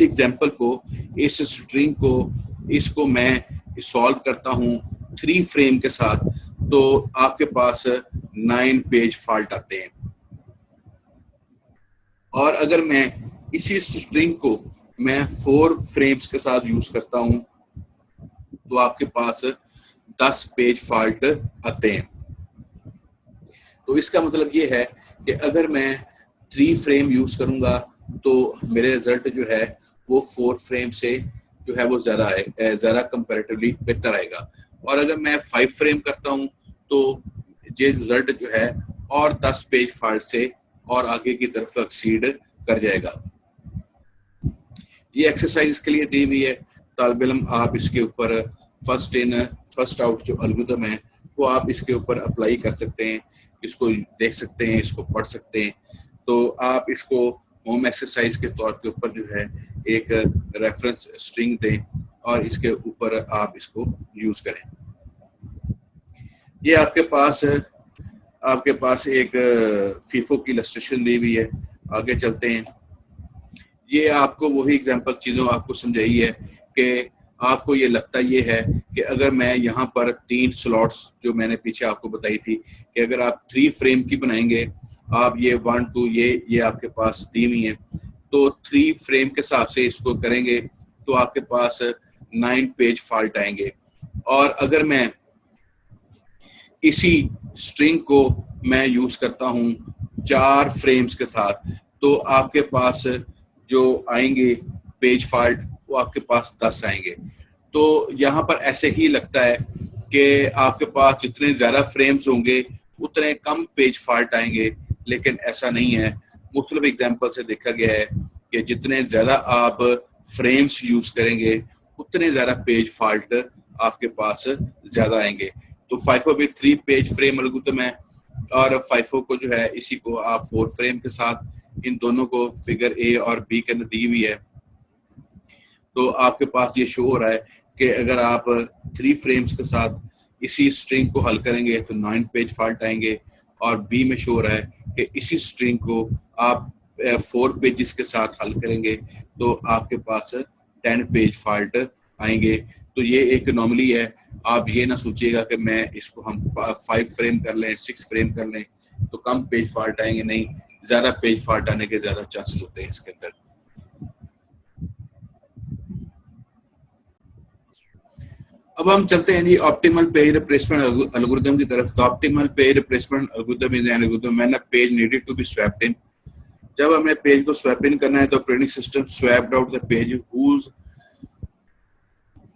एग्जाम्पल को, इस स्ट्रिंग को, इसको मैं सॉल्व करता हूँ 3 फ्रेम के साथ तो आपके पास 9 पेज फॉल्ट आते हैं। और अगर मैं इसी स्ट्रिंग को मैं 4 फ्रेम्स के साथ यूज करता हूँ तो आपके पास 10 पेज फॉल्ट आते हैं। तो इसका मतलब ये है कि अगर मैं 3 फ्रेम यूज करूंगा तो मेरे रिजल्ट जो है वो 4 फ्रेम से जो है वो ज़्यादा कंपैरेटिवली बेहतर आएगा। और अगर मैं 5 फ्रेम करता हूं तो ये रिजल्ट जो है और 10 पेज फॉल्ट से और आगे की तरफ एक्सीड कर जाएगा। ये एक्सरसाइज के लिए दी हुई है, तालिब इल्म आप इसके ऊपर फर्स्ट इन फर्स्ट आउट जो एल्गोरिथम है वो आप इसके ऊपर अप्लाई कर सकते हैं, इसको देख सकते हैं, इसको पढ़ सकते हैं। तो आप इसको होम एक्सरसाइज के तौर के ऊपर जो है एक रेफरेंस स्ट्रिंग दें और इसके ऊपर आप इसको यूज करें। ये आपके पास एक फीफो की इलस्ट्रेशन दी हुई है। आगे चलते हैं। ये आपको वही एग्जांपल चीज़ों आपको समझाई है कि आपको ये लगता ये है कि अगर मैं यहाँ पर 3 स्लॉट्स जो मैंने पीछे आपको बताई थी कि अगर आप 3 फ्रेम की बनाएंगे, आप ये 1 2 ये आपके पास दी हुई है तो 3 फ्रेम के हिसाब से इसको करेंगे तो आपके पास 9 पेज फॉल्ट आएंगे। और अगर मैं इसी स्ट्रिंग को मैं यूज करता हूँ 4 फ्रेम्स के साथ तो आपके पास जो आएंगे पेज फॉल्ट वो आपके पास 10 आएंगे। तो यहाँ पर ऐसे ही लगता है कि आपके पास जितने ज़्यादा फ्रेम्स होंगे उतने कम पेज फॉल्ट आएंगे, लेकिन ऐसा नहीं है। मुख्तलिफ एग्जाम्पल से देखा गया है कि जितने ज़्यादा आप फ्रेम्स यूज करेंगे उतने ज़्यादा पेज फॉल्ट आपके पास ज़्यादा आएंगे। तो FIFO भी 3 पेज फ्रेम एल्गोरिथम है और FIFO को जो है इसी को आप 4 फ्रेम के साथ, इन दोनों को फिगर ए और बी के अंदर दी हुई है। तो आपके पास ये शो हो रहा है कि अगर आप 3 फ्रेम्स के साथ इसी स्ट्रिंग को हल करेंगे तो 9 पेज फॉल्ट आएंगे, और बी में शो हो रहा है कि इसी स्ट्रिंग को आप 4 पेजेस के साथ हल करेंगे तो आपके पास 10 पेज फॉल्ट आएंगे। तो ये एक नॉर्मली है, आप ये ना सोचिएगा कि मैं इसको हम 5 फ्रेम कर लें, 6 फ्रेम कर लें तो कम पेज फॉल्ट आएंगे, नहीं, ज़्यादा पेज फॉल्ट आने के ज़्यादा चांसेस होते हैं इसके अंदर। अब हम चलते हैं जी ऑप्टिमल पेज रिप्लेसमेंट एल्गोरिथम की तरफ। तो optimal page replacement algorithm is an algorithm when a page needed to be swapped in. जब हमें पेज को स्वैप इन करना है तो operating system swapped out the page whose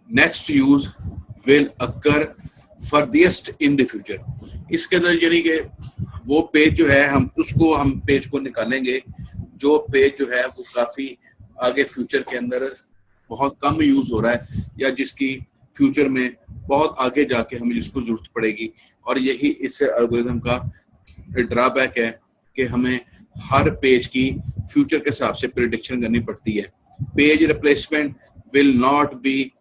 next use will occur farthest in the future. इसके अंदर यानी कि वो पेज जो है हम पेज को निकालेंगे जो पेज जो है वो काफी आगे फ्यूचर के अंदर बहुत कम यूज हो रहा है, या जिसकी फ्यूचर में बहुत आगे जाके हमें जिसको जरूरत पड़ेगी। और यही इस एल्गोरिथम का ड्रॉबैक है कि हमें हर पेज की फ्यूचर के हिसाब से प्रिडिक्शन करनी पड़ती है। Page replacement will not be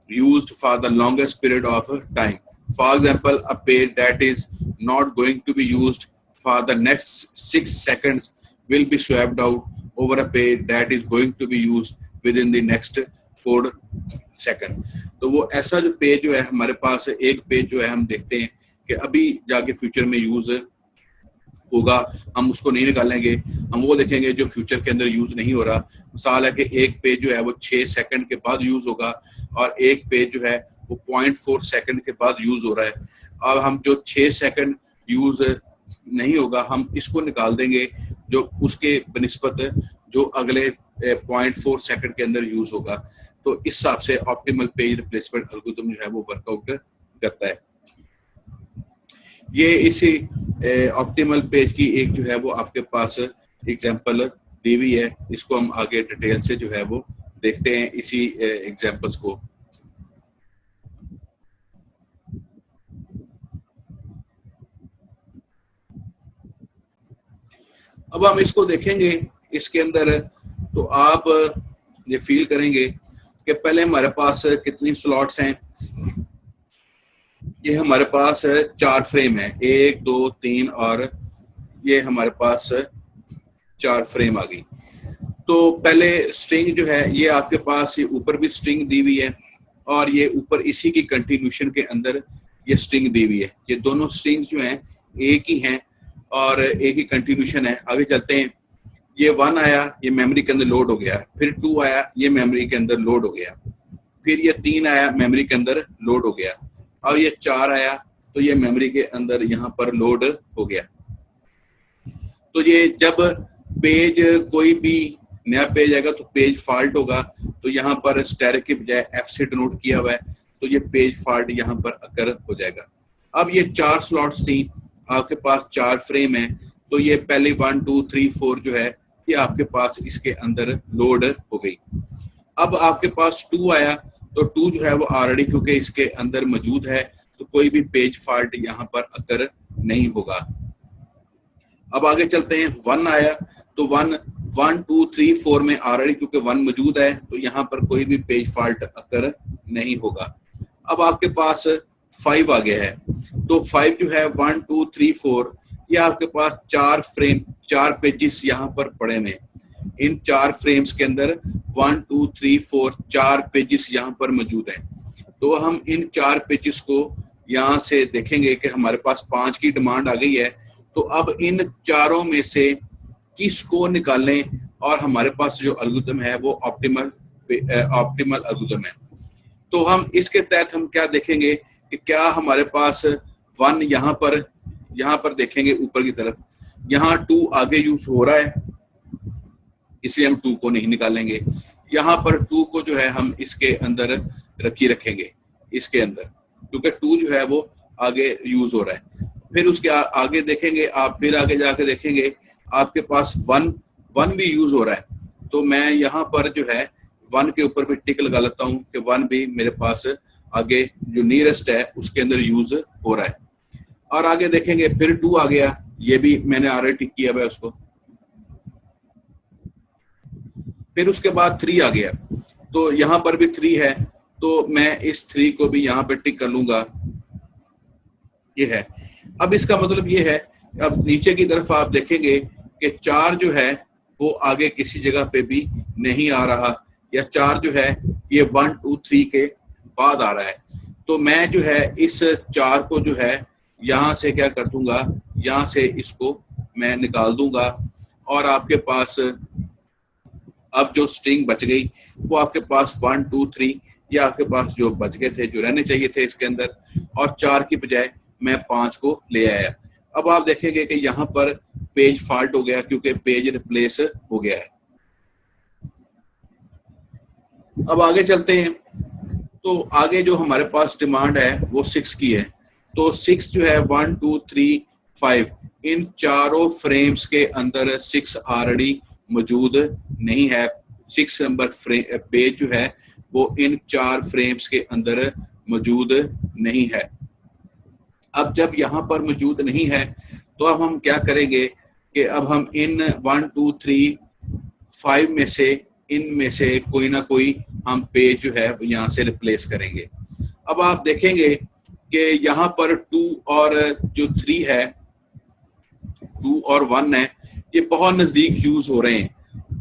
used for the longest period of time. For example, a page that is not going to be used for the next 6 seconds will be swapped out over a page that is going to be used within the next 4 second. तो वो ऐसा जो page जो है हमारे पास, एक page जो है हम देखते हैं कि अभी जाके फ्यूचर में यूज होगा, हम उसको नहीं निकालेंगे, हम वो देखेंगे जो फ्यूचर के अंदर यूज नहीं हो रहा। मिसाल है कि एक पेज जो है वो 6 सेकंड के बाद यूज होगा और एक पेज जो है वो 0.4 सेकंड के बाद यूज हो रहा है। अब हम जो 6 सेकंड यूज नहीं होगा हम इसको निकाल देंगे जो उसके बनिस्बत जो अगले 0.4 सेकंड के अंदर यूज होगा। तो इस हिसाब से ऑप्टिमल पेज रिप्लेसमेंट एल्गोरिथम जो है वो वर्कआउट करता है। ये इसी ऑप्टिमल पेज की एक जो है वो आपके पास एग्जांपल दी हुई है, इसको हम आगे डिटेल से जो है वो देखते हैं इसी एग्जांपल्स को। अब हम इसको देखेंगे इसके अंदर, तो आप ये फील करेंगे कि पहले हमारे पास कितनी स्लॉट्स हैं। ये हमारे पास 4 फ्रेम है, 1 2 3 और ये हमारे पास 4 फ्रेम आ गई। तो पहले स्ट्रिंग जो है ये आपके पास ये ऊपर भी स्ट्रिंग दी हुई है और ये ऊपर इसी की कंटिन्यूशन के अंदर ये स्ट्रिंग दी हुई है। ये दोनों स्ट्रिंग्स जो हैं एक ही हैं और एक ही कंटिन्यूशन है। आगे चलते हैं, ये 1 आया, ये मेमोरी के अंदर लोड हो गया, फिर 2 आया, ये मेमोरी के अंदर लोड हो गया, फिर ये 3 आया, मेमोरी के अंदर लोड हो गया, और ये 4 आया तो ये मेमोरी के अंदर यहाँ पर लोड हो गया। तो ये जब पेज कोई भी नया पेज आएगा तो पेज फॉल्ट होगा, तो यहाँ पर स्टैटिक के बजाय एफ से डिनोट किया हुआ है, तो ये पेज फॉल्ट यहाँ पर अकर हो जाएगा। अब ये 4 स्लॉट्स थी, आपके पास 4 फ्रेम है, तो ये पहले 1 2 3 4 जो है ये आपके पास इसके अंदर लोड हो गई। अब आपके पास 2 आया तो 2 जो है वो ऑलरेडी क्योंकि इसके अंदर मौजूद है तो कोई भी पेज फॉल्ट यहाँ पर अकर नहीं होगा। अब आगे चलते हैं, 1 आया तो 1 2 3 4 में ऑलरेडी क्योंकि 1 मौजूद है तो यहाँ पर कोई भी पेज फॉल्ट अकर नहीं होगा। अब आपके पास 5 आ गया है, तो 5 जो है 1 2 3 4 ये आपके पास 4 फ्रेम 4 पेजेस यहाँ पर पड़े हुए। इन 4 फ्रेम्स के अंदर 1 2 3 4 4 पेजेस यहाँ पर मौजूद हैं। तो हम इन 4 पेजेस को यहाँ से देखेंगे कि हमारे पास 5 की डिमांड आ गई है, तो अब इन चारों में से किसको निकालें और हमारे पास जो एल्गोरिथम है वो ऑप्टिमल एल्गोरिथम है। तो हम इसके तहत हम क्या देखेंगे कि क्या हमारे पास 1 यहाँ पर देखेंगे ऊपर की तरफ, यहाँ 2 आगे यूज हो रहा है इसलिए हम 2 को नहीं निकालेंगे। यहाँ पर 2 को जो है हम इसके अंदर रखेंगे इसके अंदर, क्योंकि 2 जो है वो आगे यूज हो रहा है। फिर उसके आगे देखेंगे आप, फिर आगे जाके देखेंगे आपके पास 1 भी यूज हो रहा है, तो मैं यहाँ पर जो है 1 के ऊपर भी टिक लगा लेता हूँ कि 1 भी मेरे पास आगे जो नियरेस्ट है उसके अंदर यूज हो रहा है। और आगे देखेंगे फिर 2 आ गया, ये भी मैंने ऑलरेडी टिक किया हुआ है उसको। फिर उसके बाद 3 आ गया, तो यहाँ पर भी 3 है, तो मैं इस 3 को भी यहाँ पे टिक कर लूंगा, ये है। अब इसका मतलब ये है, अब नीचे की तरफ आप देखेंगे कि 4 जो है वो आगे किसी जगह पे भी नहीं आ रहा, या 4 जो है ये 1 2 3 के बाद आ रहा है। तो मैं जो है इस 4 को जो है यहाँ से क्या कर दूंगा, यहाँ से इसको मैं निकाल दूंगा, और आपके पास अब जो स्ट्रिंग बच गई वो आपके पास 1 2 3 या आपके पास जो बच गए थे, जो रहने चाहिए थे इसके अंदर, और 4 की बजाय मैं 5 को ले आया। अब आप देखेंगे कि यहाँ पर पेज फॉल्ट हो गया क्योंकि पेज रिप्लेस हो गया है। अब आगे चलते हैं, तो आगे जो हमारे पास डिमांड है वो 6 की है। तो 6 जो है 1 2 3 5 इन चारों फ्रेम्स के अंदर 6 ऑलरेडी मौजूद नहीं है। 6 नंबर पेज जो है वो इन 4 फ्रेम्स के अंदर मौजूद नहीं है। अब जब यहाँ पर मौजूद नहीं है तो अब हम क्या करेंगे कि अब हम इन 1 2 3 5 में से इनमें से कोई ना कोई हम पेज जो है यहाँ से रिप्लेस करेंगे। अब आप देखेंगे कि यहाँ पर 2 और जो 3 है, 2 और 1 है, ये बहुत नजदीक यूज हो रहे हैं,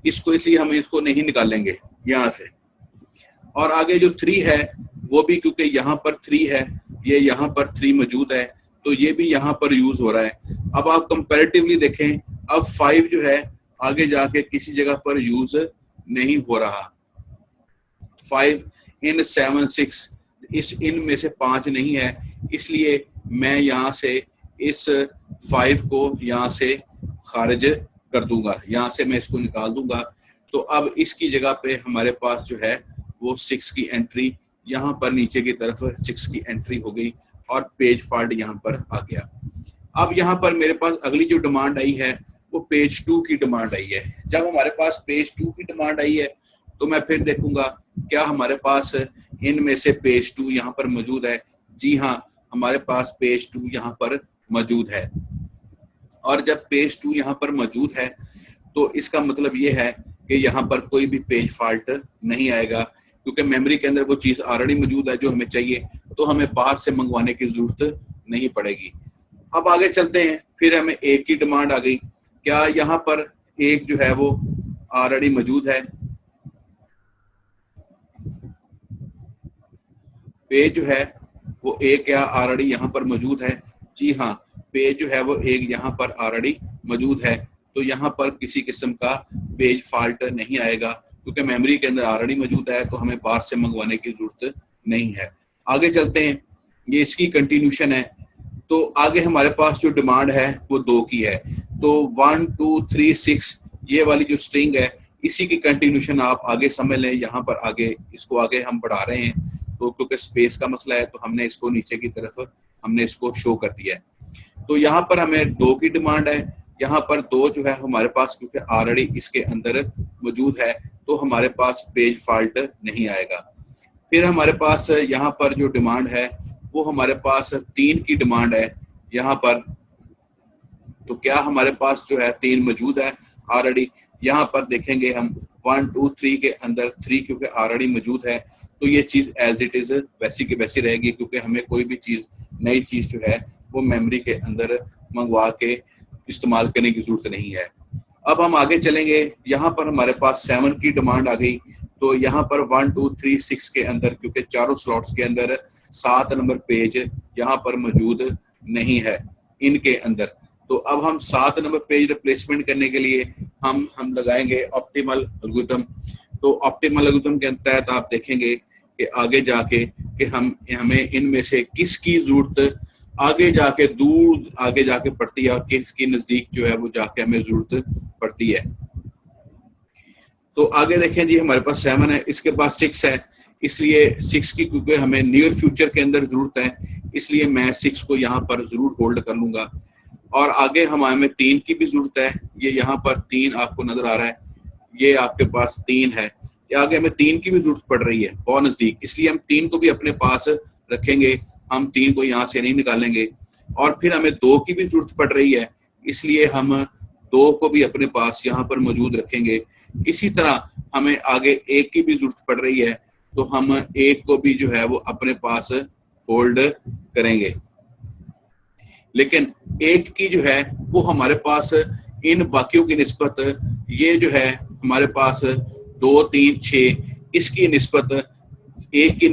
इसको इसलिए हम इसको नहीं निकालेंगे यहाँ से। और आगे जो 3 है वो भी क्योंकि यहाँ पर 3 है, ये यहाँ पर 3 मौजूद है, तो ये भी यहाँ पर यूज हो रहा है। अब आप कंपैरेटिवली देखें, अब 5 जो है आगे जाके किसी जगह पर यूज नहीं हो रहा। 5 इन 7 6 इस इन में से 5 नहीं है, इसलिए मैं यहाँ से इस 5 को यहाँ से खारिज कर दूंगा, यहाँ से मैं इसको निकाल दूंगा। तो अब इसकी जगह पे हमारे पास जो है वो 6 की एंट्री यहाँ पर नीचे की तरफ 6 की एंट्री हो गई और पेज फॉल्ट यहाँ पर आ गया। अब यहाँ पर मेरे पास अगली जो डिमांड आई है वो पेज 2 की डिमांड आई है। जब हमारे पास पेज 2 की डिमांड आई है तो मैं फिर देखूंगा क्या हमारे पास इनमें से पेज 2 यहाँ पर मौजूद है। जी हाँ, हमारे पास पेज 2 यहाँ पर मौजूद है। और जब पेज 2 यहाँ पर मौजूद है तो इसका मतलब ये है कि यहाँ पर कोई भी पेज फॉल्ट नहीं आएगा, क्योंकि मेमोरी के अंदर वो चीज ऑलरेडी मौजूद है जो हमें चाहिए, तो हमें बाहर से मंगवाने की जरूरत नहीं पड़ेगी। अब आगे चलते हैं, फिर हमें 1 की डिमांड आ गई। क्या यहाँ पर 1 जो है वो ऑलरेडी मौजूद है? पेज जो है वो 1 क्या ऑलरेडी यहाँ पर मौजूद है? जी हाँ, पेज जो है वो 1 यहाँ पर ऑलरेडी मौजूद है, तो यहाँ पर किसी किस्म का पेज फॉल्ट नहीं आएगा, क्योंकि मेमोरी के अंदर ऑलरेडी मौजूद है, तो हमें बाहर से मंगवाने की जरूरत नहीं है। आगे चलते हैं, ये इसकी कंटिन्यूशन है। तो आगे हमारे पास जो डिमांड है वो 2 की है। तो 1 2 3 6 ये वाली जो स्ट्रिंग है इसी की कंटिन्यूशन आप आगे समझ लें। यहाँ पर आगे इसको आगे हम बढ़ा रहे हैं, तो क्योंकि स्पेस का मसला है तो हमने इसको नीचे की तरफ हमने इसको शो कर दिया है। तो यहाँ पर हमें 2 की डिमांड है। यहाँ पर 2 जो है हमारे पास क्योंकि ऑलरेडी इसके अंदर मौजूद है, तो हमारे पास पेज फॉल्ट नहीं आएगा। फिर हमारे पास यहाँ पर जो डिमांड है वो हमारे पास 3 की डिमांड है यहाँ पर। तो क्या हमारे पास जो है 3 मौजूद है ऑलरेडी? यहाँ पर देखेंगे हम 1 2 3 के अंदर 3 क्योंकि ऑलरेडी मौजूद है, तो ये चीज एज इट इज वैसी की वैसी रहेगी, क्योंकि हमें कोई भी चीज नई चीज जो है वो मेमोरी के अंदर मंगवा के इस्तेमाल करने की जरूरत नहीं है। अब हम आगे चलेंगे, यहाँ पर हमारे पास 7 की डिमांड आ गई। तो यहाँ पर 1 2 3 6 के अंदर क्योंकि चारों स्लॉट्स के अंदर 7 नंबर पेज यहाँ पर मौजूद नहीं है इनके अंदर। तो अब हम 7 नंबर पेज रिप्लेसमेंट करने के लिए हम लगाएंगे ऑप्टिमल एल्गोरिथम। तो ऑप्टिमल एल्गोरिथम के तहत आप देखेंगे कि आगे जाके कि हमें इनमें से किसकी जरूरत आगे जाके दूर आगे जाके पड़ती है और किसकी नजदीक जो है वो जाके हमें जरूरत पड़ती है। तो आगे देखें जी, हमारे पास 7 है, इसके पास 6 है, इसलिए 6 की क्योंकि हमें नियर फ्यूचर के अंदर जरूरत है, इसलिए मैं 6 को यहाँ पर जरूर होल्ड कर लूंगा। और आगे हमें 3 की भी जरूरत है। ये यहाँ पर 3 आपको नजर आ रहा है, ये आपके पास 3 है, ये आगे हमें 3 की भी जरूरत पड़ रही है बहुत नजदीक, इसलिए हम 3 को भी अपने पास रखेंगे, हम 3 को यहाँ से नहीं निकालेंगे। और फिर हमें 2 की भी जरूरत पड़ रही है, इसलिए हम दो को भी अपने पास यहाँ पर मौजूद रखेंगे। इसी तरह हमें आगे एक की भी जरूरत पड़ रही है, तो हम एक को भी जो है वो अपने पास होल्ड करेंगे। लेकिन एक की जो है वो हमारे पास इन बाकियों की निस्बत, ये जो है हमारे पास 2 3 6, इसकी निस्बत एक की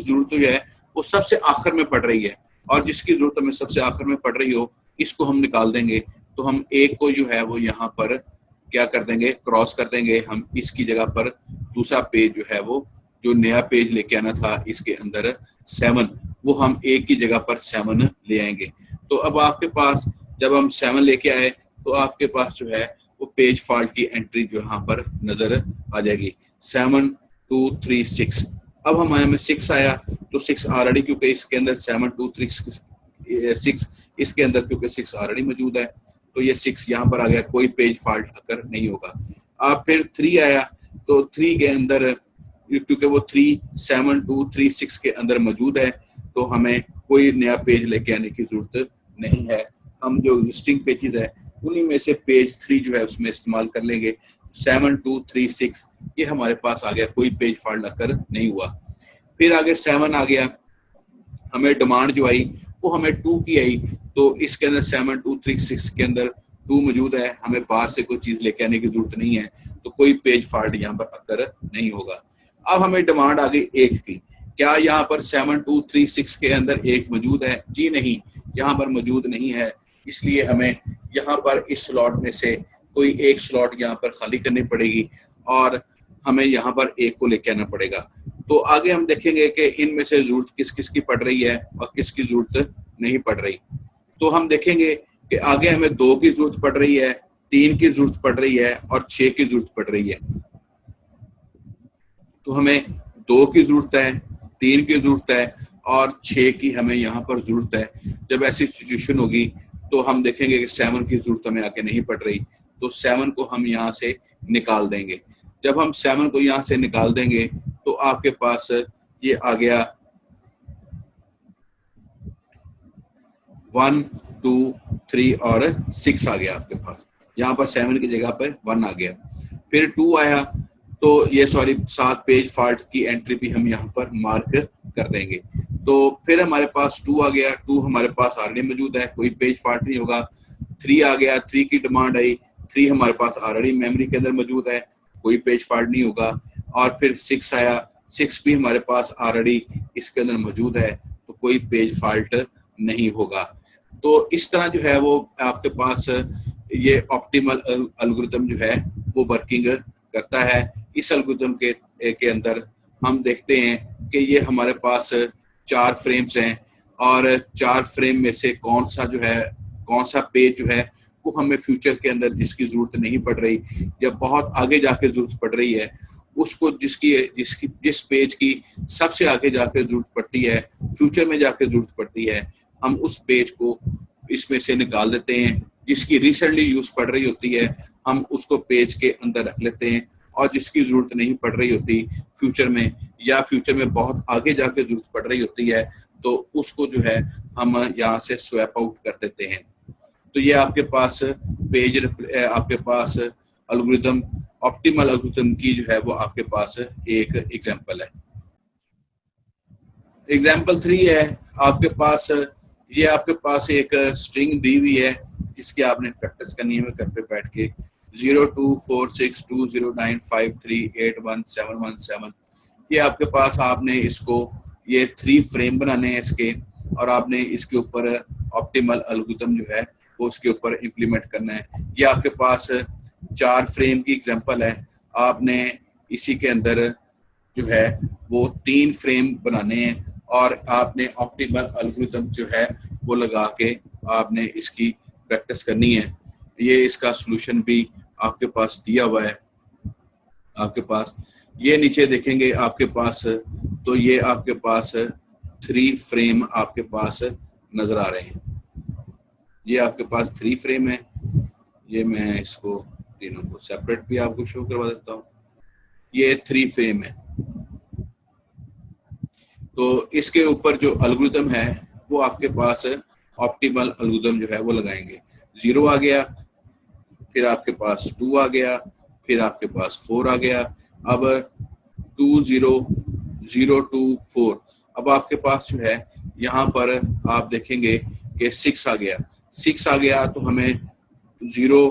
जरूरत जो है वो सबसे आखिर में पड़ रही है, और जिसकी जरूरत हमें सबसे आखिर में पड़ रही हो इसको हम निकाल देंगे। तो हम एक को जो है वो यहाँ पर क्या कर देंगे, क्रॉस कर देंगे। हम इसकी जगह पर दूसरा पेज जो है वो जो नया पेज लेके आना था इसके अंदर 7, वो हम एक की जगह पर 7 ले आएंगे। तो अब आपके पास जब हम 7 लेके आए तो आपके पास जो है वो पेज फॉल्ट की एंट्री जो यहाँ पर नजर आ जाएगी, 7 2 3 6। अब हमें 6 आया, तो 6 ऑलरेडी, क्योंकि इसके अंदर 7 2 3 6, इसके अंदर क्योंकि 6 ऑलरेडी मौजूद है, तो ये 6 यहाँ पर आ गया, कोई पेज फॉल्ट अगर नहीं होगा। अब फिर 3 आया, तो 3 के अंदर क्योंकि वो 3 7 2 3 6 के अंदर मौजूद है, तो हमें कोई नया पेज लेके आने की जरूरत नहीं है। हम जो एग्जिस्टिंग पेजेस है उन्हीं में से पेज 3 जो है उसमें इस्तेमाल कर लेंगे। 7 2 3 6 ये हमारे पास आ गया, कोई पेज फॉल्ट अगर नहीं हुआ। फिर आगे 7 आ गया, हमें डिमांड जो आई वो हमें 2 की आई, तो इसके अंदर 7 2 3 6 के अंदर 2 मौजूद है, हमें बाहर से कोई चीज लेके आने की जरूरत नहीं है, तो कोई पेज फॉल्ट यहाँ पर अगर नहीं होगा। अब हमें डिमांड आ गई 1 की। क्या यहाँ पर 7 2 3 6 के अंदर 1 मौजूद है? जी नहीं, यहाँ पर मौजूद नहीं है, इसलिए हमें यहाँ पर इस स्लॉट में से कोई एक स्लॉट यहाँ पर खाली करनी पड़ेगी और हमें यहाँ पर 1 को लेके आना पड़ेगा। तो आगे हम देखेंगे कि इनमें से जरूरत किस किस की पड़ रही है और किसकी जरूरत नहीं पड़ रही। तो हम देखेंगे कि आगे हमें 2 की जरूरत पड़ रही है, 3 की जरूरत पड़ रही है और 6 की जरूरत पड़ रही है। तो हमें 2 की जरूरत है, 3 की जरूरत है और 6 की हमें यहाँ पर जरूरत है। जब ऐसी सिचुएशन होगी तो हम देखेंगे कि 7 की जरूरत हमें आगे नहीं पड़ रही, तो 7 को हम यहाँ से निकाल देंगे। जब हम 7 को यहाँ से निकाल देंगे तो आपके पास ये आ गया 1 2 3 और 6 आ गया आपके पास। यहाँ पर 7 की जगह पर 1 आ गया। फिर 2 आया, तो ये 7 पेज फॉल्ट की एंट्री भी हम यहाँ पर मार्क कर देंगे। तो फिर हमारे पास 2 आ गया, 2 हमारे पास ऑलरेडी मौजूद है, कोई पेज फॉल्ट नहीं होगा। 3 आ गया, 3 की डिमांड आई, 3 हमारे पास ऑलरेडी मेमोरी के अंदर मौजूद है, कोई पेज फॉल्ट नहीं होगा। और फिर 6 आया, 6 भी हमारे पास ऑलरेडी इसके अंदर मौजूद है, तो कोई पेज फॉल्ट नहीं होगा। तो इस तरह जो है वो आपके पास ये ऑप्टिमल एल्गोरिथम जो है वो वर्किंग करता है। इस एल्गोरिथम के अंदर हम देखते हैं कि ये हमारे पास 4 फ्रेम्स हैं और 4 फ्रेम में से कौन सा पेज जो है वो हमें फ्यूचर के अंदर जिसकी जरूरत नहीं पड़ रही या बहुत आगे जाके जरूरत पड़ रही है, उसको जिस पेज की सबसे आगे जाकर जरूरत पड़ती है, फ्यूचर में जाकर जरूरत पड़ती है, हम उस पेज को इसमें से निकाल देते हैं। जिसकी रिसेंटली यूज पड़ रही होती है हम उसको पेज के अंदर रख लेते हैं, और जिसकी जरूरत नहीं पड़ रही होती फ्यूचर में या फ्यूचर में बहुत आगे जाकर जरूरत पड़ रही होती है, तो उसको जो है हम यहाँ से स्वैप आउट कर देते हैं। तो ये आपके पास आपके पास एल्गोरिथम, ऑप्टिमल एल्गोरिथम की जो है वो आपके पास एक एग्जांपल है। एग्जांपल 3 है आपके पास, ये आपके पास एक स्ट्रिंग दी हुई है जिसकी आपने प्रैक्टिस करनी है घर पे बैठ के। 02462095381717, ये आपके पास आपने इसको ये 3 फ्रेम बनाने हैं इसके, और आपने इसके ऊपर ऑप्टिमल एल्गोरिथम जो है वो उसके ऊपर इम्प्लीमेंट करना है। ये आपके पास 4 फ्रेम की एग्जांपल है, आपने इसी के अंदर जो है वो 3 फ्रेम बनाने हैं और आपने ऑप्टिमल एल्गोरिथम जो है वो लगा के आपने इसकी प्रैक्टिस करनी है। ये इसका सॉल्यूशन भी आपके पास दिया हुआ है आपके पास, ये नीचे देखेंगे आपके पास, तो ये आपके पास 3 फ्रेम आपके पास नजर आ रहे हैं। ये आपके पास 3 फ्रेम है, ये मैं इसको तीनों को सेपरेट भी आपको शो करवा देता हूँ। ये 3 फ्रेम है, तो इसके ऊपर जो एल्गोरिथम है वो आपके पास ऑप्टिमल एल्गोरिथम जो है वो लगाएंगे। 0 आ गया, फिर आपके पास 2 आ गया, फिर आपके पास 4 आ गया। अब 2 0 0 2 4, अब आपके पास जो है यहाँ पर आप देखेंगे कि 6 आ गया। 6 आ गया तो हमें 0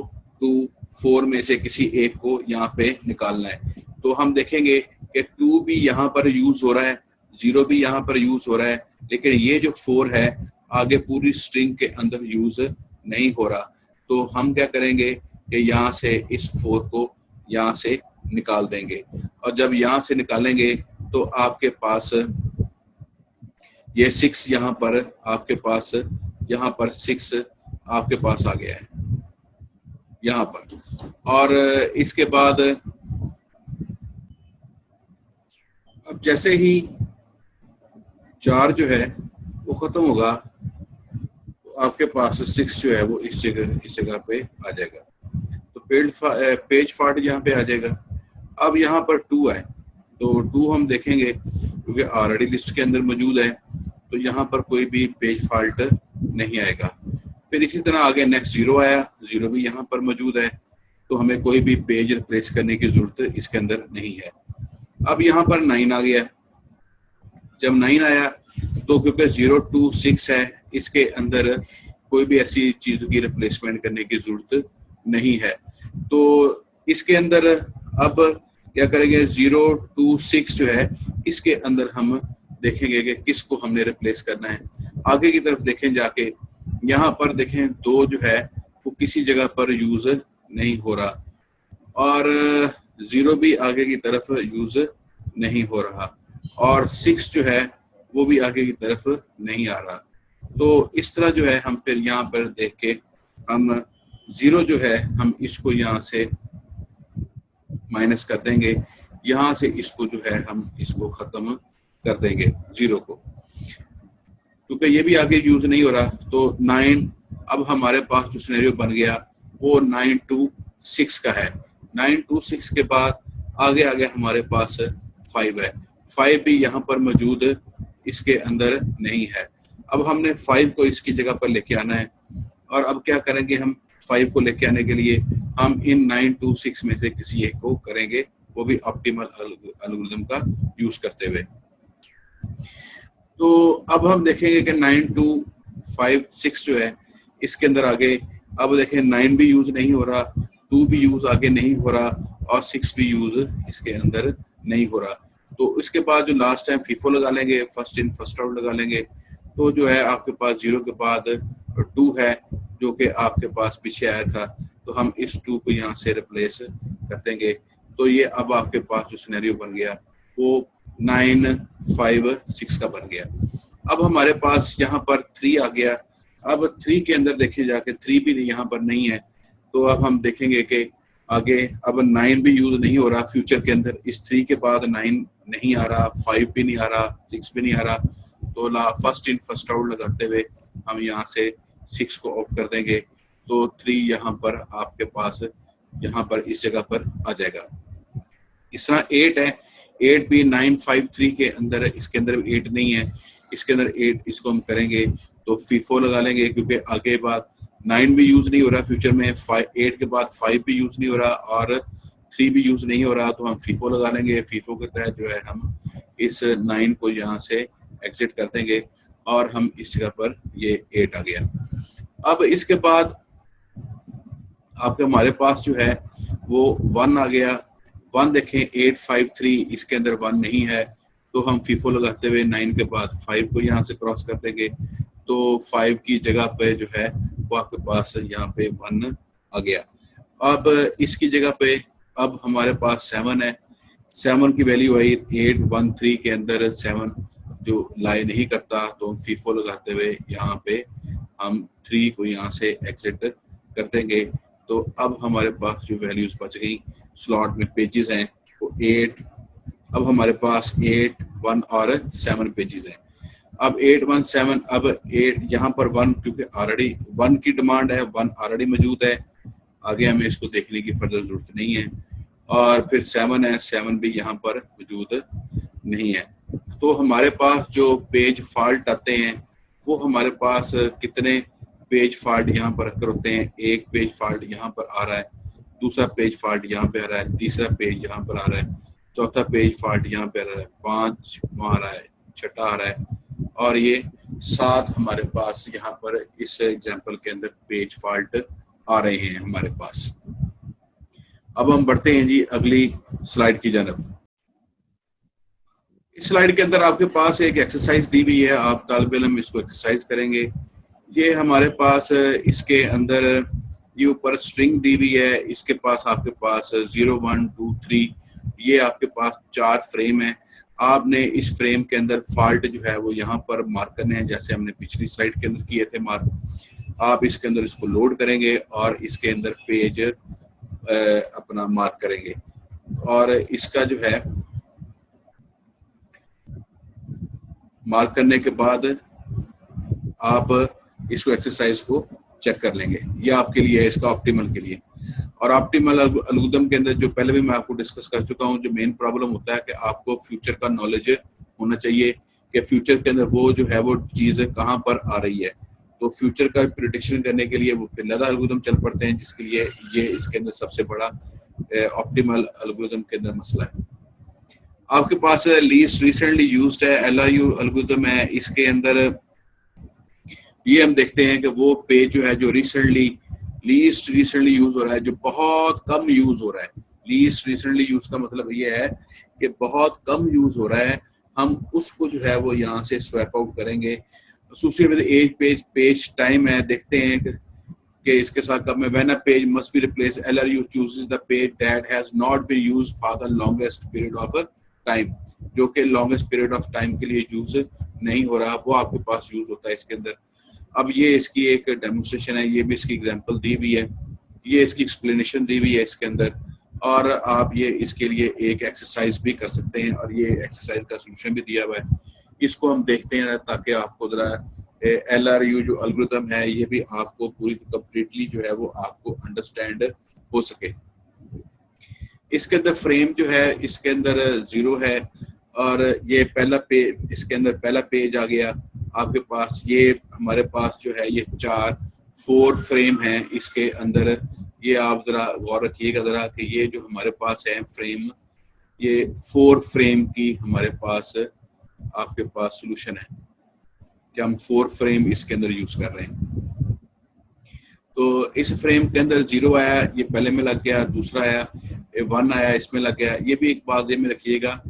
2 4 में से किसी एक को यहाँ पे निकालना है। तो हम देखेंगे कि 2 भी यहाँ पर यूज हो रहा है, 0 भी यहाँ पर यूज हो रहा है, लेकिन ये जो 4 है आगे पूरी स्ट्रिंग के अंदर यूज नहीं हो रहा। तो हम क्या करेंगे कि यहाँ से इस 4 को यहाँ से निकाल देंगे, और जब यहाँ से निकालेंगे तो आपके पास ये 6 यहाँ पर आपके पास, यहाँ पर 6 आपके पास आ गया है यहाँ पर। और इसके बाद अब जैसे ही 4 जो है वो खत्म होगा तो आपके पास 6 जो है वो इस जगह पे आ जाएगा। तो पेज फॉल्ट यहाँ पे आ जाएगा। अब यहाँ पर 2 है तो 2 हम देखेंगे क्योंकि ऑलरेडी लिस्ट के अंदर मौजूद है, तो यहाँ पर कोई भी पेज फॉल्ट नहीं आएगा। फिर इसी तरह आगे नेक्स्ट 0 आया, 0 भी यहाँ पर मौजूद है, तो हमें कोई भी पेज रिप्लेस करने की जरूरत इसके अंदर नहीं है। अब यहाँ पर 9 आ गया। जब 9 आया तो क्योंकि 0 2 6 है, इसके अंदर कोई भी ऐसी चीजों की रिप्लेसमेंट करने की जरूरत नहीं है। तो इसके अंदर अब क्या करेंगे, 0 2 6 जो है इसके अंदर हम देखेंगे कि किसको हमने रिप्लेस करना है। आगे की तरफ देखें जाके, यहाँ पर देखें 2 जो है वो किसी जगह पर यूज नहीं हो रहा, और 0 भी आगे की तरफ यूज नहीं हो रहा, और 6 जो है वो भी आगे की तरफ नहीं आ रहा। तो इस तरह जो है हम फिर यहाँ पर देख के हम 0 जो है हम इसको यहाँ से माइनस कर देंगे, यहाँ से इसको जो है हम इसको खत्म कर देंगे 0 को, क्योंकि ये भी आगे यूज नहीं हो रहा। तो 9, अब हमारे पास जो सिनेरियो बन गया वो 9 2 6 का है। 9 2 6 के बाद आगे आगे हमारे पास 5 है। 5 भी यहाँ पर मौजूद इसके अंदर नहीं है। अब हमने 5 को इसकी जगह पर लेके आना है, और अब क्या करेंगे, हम 5 को लेके आने के लिए हम इन 9 2 6 में से किसी एक को करेंगे, वो भी ऑप्टिमल एल्गोरिथम का यूज करते हुए। तो अब हम देखेंगे कि 9 2 5 6 जो है इसके अंदर आगे, अब देखें 9 भी यूज नहीं हो रहा, 2 भी यूज आगे नहीं हो रहा, और 6 भी यूज इसके अंदर नहीं हो रहा। तो इसके बाद जो लास्ट टाइम फीफो लगा लेंगे, फर्स्ट इन फर्स्ट आउट लगा लेंगे, तो जो है आपके पास 0 के बाद 2 है जो कि आपके पास पीछे आया था, तो हम इस 2 को यहाँ से रिप्लेस कर देंगे। तो ये अब आपके पास जो सिनेरियो बन गया वो 9 5 6 का बन गया। अब हमारे पास यहाँ पर 3 आ गया। अब 3 के अंदर देखे जाके 3 भी यहाँ पर नहीं है, तो अब हम देखेंगे कि आगे अब 9 भी यूज नहीं हो रहा फ्यूचर के अंदर, इस 3 के बाद 9 नहीं आ रहा, 5 भी नहीं आ रहा, 6 भी नहीं आ रहा। तो फर्स्ट इन फर्स्ट आउट लगाते हुए हम यहाँ से 6 को आउट कर देंगे, तो 3 यहाँ पर आपके पास यहाँ पर इस जगह पर आ जाएगा। इस तरह 8 है, 8 भी 9 5 3 के अंदर है, इसके अंदर 8 नहीं है, इसके अंदर 8, इसको हम करेंगे तो फीफो लगा लेंगे, क्योंकि आगे बाद 9 भी यूज नहीं हो रहा फ्यूचर में, 8 के बाद 5 भी यूज नहीं हो रहा और 3 भी यूज नहीं हो रहा, तो हम फीफो लगा लेंगे। फीफो के तहत जो है हम इस 9 को यहाँ से एग्जिट कर देंगे, और हम इस जगह पर ये 8 आ गया। अब इसके बाद आपके हमारे पास जो है वो 1 आ गया। 1 देखें 8 5 3, इसके अंदर 1 नहीं है, तो हम फीफो लगाते हुए 9 के बाद 5 को यहाँ से क्रॉस कर देंगे, तो 5 की जगह पे जो है वो आपके पास यहाँ पे 1 आ गया। अब इसकी जगह पे अब हमारे पास 7 है। 7 की वैल्यू आई 8 1 3 के अंदर 7 जो लाई नहीं करता, तो हम फीफो लगाते हुए यहाँ पे हम 3 को यहाँ से एग्जिट कर देंगे। तो अब हमारे पास जो वैल्यूज बच गई स्लॉट में पेजेस हैं वो 8, अब हमारे पास 8 1 और 7 पेजेस हैं। अब 8 1 7, अब 8 यहाँ पर 1, क्योंकि ऑलरेडी 1 की डिमांड है, 1 ऑलरेडी मौजूद है, आगे हमें इसको देखने की फर्दर जरूरत नहीं है। और फिर 7 है, 7 भी यहाँ पर मौजूद नहीं है। तो हमारे पास जो पेज फॉल्ट आते हैं वो हमारे पास कितने पेज फॉल्ट यहाँ पर अक्सर होते हैं। एक पेज फॉल्ट यहाँ पर आ रहा है, दूसरा पेज फॉल्ट यहाँ पे आ रहा है, तीसरा पेज यहाँ पर आ रहा है, चौथा पेज फॉल्ट यहाँ पे आ रहा है, 5 वहाँ आ रहा है, छठा आ रहा है, और ये 7 हमारे पास यहाँ पर इस एग्जाम्पल के अंदर पेज फॉल्ट आ रहे हैं हमारे पास। अब हम बढ़ते हैं जी अगली स्लाइड की जानब। इस स्लाइड के अंदर आपके पास एक एक्सरसाइज दी हुई है, आप तालिब इल्म इसको एक्सरसाइज करेंगे। ये हमारे पास इसके अंदर ये ऊपर स्ट्रिंग दी हुई है, इसके पास आपके पास 0 1 2 3 ये आपके पास 4 फ्रेम है। आपने इस फ्रेम के अंदर फॉल्ट जो है वो यहाँ पर मार्क करने हैं, जैसे हमने पिछली स्लाइड के अंदर किए थे मार्क। आप इसके अंदर इसको लोड करेंगे और इसके अंदर पेज अपना मार्क करेंगे, और इसका जो है मार्क करने के बाद आप इसको एक्सरसाइज को चेक कर लेंगे। ये आपके लिए है, इसका ऑप्टिमल के लिए। और ऑप्टिमल एल्गोरिथम के अंदर जो पहले भी मैं आपको डिस्कस कर चुका हूँ, जो मेन प्रॉब्लम होता है कि आपको फ्यूचर का नॉलेज होना चाहिए कि फ्यूचर के अंदर वो जो है वो चीज़ कहाँ पर आ रही है। तो फ्यूचर का प्रिडिक्शन करने के लिए वो फिलहाल एल्गोरिथम चल पड़ते हैं, जिसके लिए ये इसके अंदर सबसे बड़ा ऑप्टिमल एल्गोरिथम के अंदर मसला है। आपके पास लीस्ट रिसेंटली यूज्ड है LRU एल्गोरिथम है। इसके अंदर ये हम देखते हैं कि वो पेज जो है जो लीस्ट रिसेंटली यूज हो रहा है, जो बहुत कम यूज हो रहा है। लीस्ट रिसेंटली यूज का मतलब ये है कि बहुत कम यूज हो रहा है, हम उसको जो है वो यहाँ से स्वैप आउट करेंगे। Associated with as page time है, देखते हैं कि इसके साथ कब में when a page must be replace LRU chooses the page that has not been used for the longest period of time, जो कि लॉन्गेस्ट पीरियड ऑफ टाइम के लिए यूज नहीं हो रहा, वो आपके पास यूज होता है इसके अंदर। अब ये इसकी एक डेमोन्स्ट्रेशन है, ये भी इसकी एग्जांपल दी हुई है, ये इसकी एक्सप्लेनेशन दी हुई है इसके अंदर, और आप ये इसके लिए एक एक्सरसाइज भी कर सकते हैं, और ये एक्सरसाइज का सोल्यूशन भी दिया हुआ है। इसको हम देखते हैं ताकि आपको जरा LRU जो एल्गोरिथम है ये भी आपको पूरी कंप्लीटली जो है वो आपको अंडरस्टैंड हो सके। इसके अंदर फ्रेम जो है इसके अंदर 0 है, और ये पहला पेज, इसके अंदर पहला पेज आ गया आपके पास। ये हमारे पास जो है ये 4 फ्रेम हैं इसके अंदर। ये आप जरा गौर रखिएगा जरा कि ये जो हमारे पास है फ्रेम, ये 4 फ्रेम की हमारे पास आपके पास सोल्यूशन है कि हम 4 फ्रेम इसके अंदर यूज कर रहे हैं। तो इस फ्रेम के अंदर 0 आया, ये पहले में लग गया, दूसरा आया 1 आया, इसमें लग गया। ये भी एक बात ये में रखिएगा,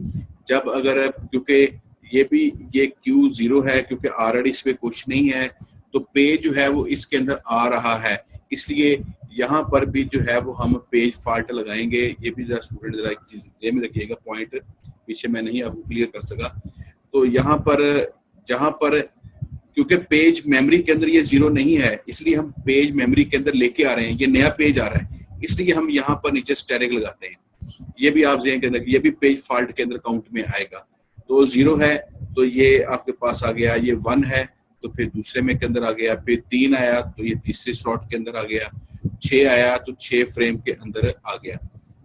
जब अगर क्योंकि ये Q0 है, क्योंकि ऑलरेडी इसमें कुछ नहीं है, तो पेज जो है वो इसके अंदर आ रहा है, इसलिए यहाँ पर भी जो है वो हम पेज फॉल्ट लगाएंगे। ये भी जरा स्टूडेंट जरा एक चीज ये में रखिएगा, पॉइंट पीछे मैं नहीं आपको क्लियर कर सका। तो यहाँ पर जहाँ पर क्योंकि पेज मेमोरी के अंदर ये 0 नहीं है, इसलिए हम पेज मेमोरी के अंदर लेके आ रहे हैं, ये नया पेज आ रहा है, इसलिए हम यहाँ पर नीचे स्टेरिक लगाते हैं। ये भी आप ज़हन के अंदर, ये भी पेज फॉल्ट के अंदर काउंट में आएगा। तो 0 है तो ये आपके पास आ गया, ये 1 है तो फिर दूसरे में के अंदर आ गया, फिर 3 आया तो ये तीसरे स्लॉट के अंदर आ गया, 6 आया तो 6 फ्रेम के अंदर आ गया।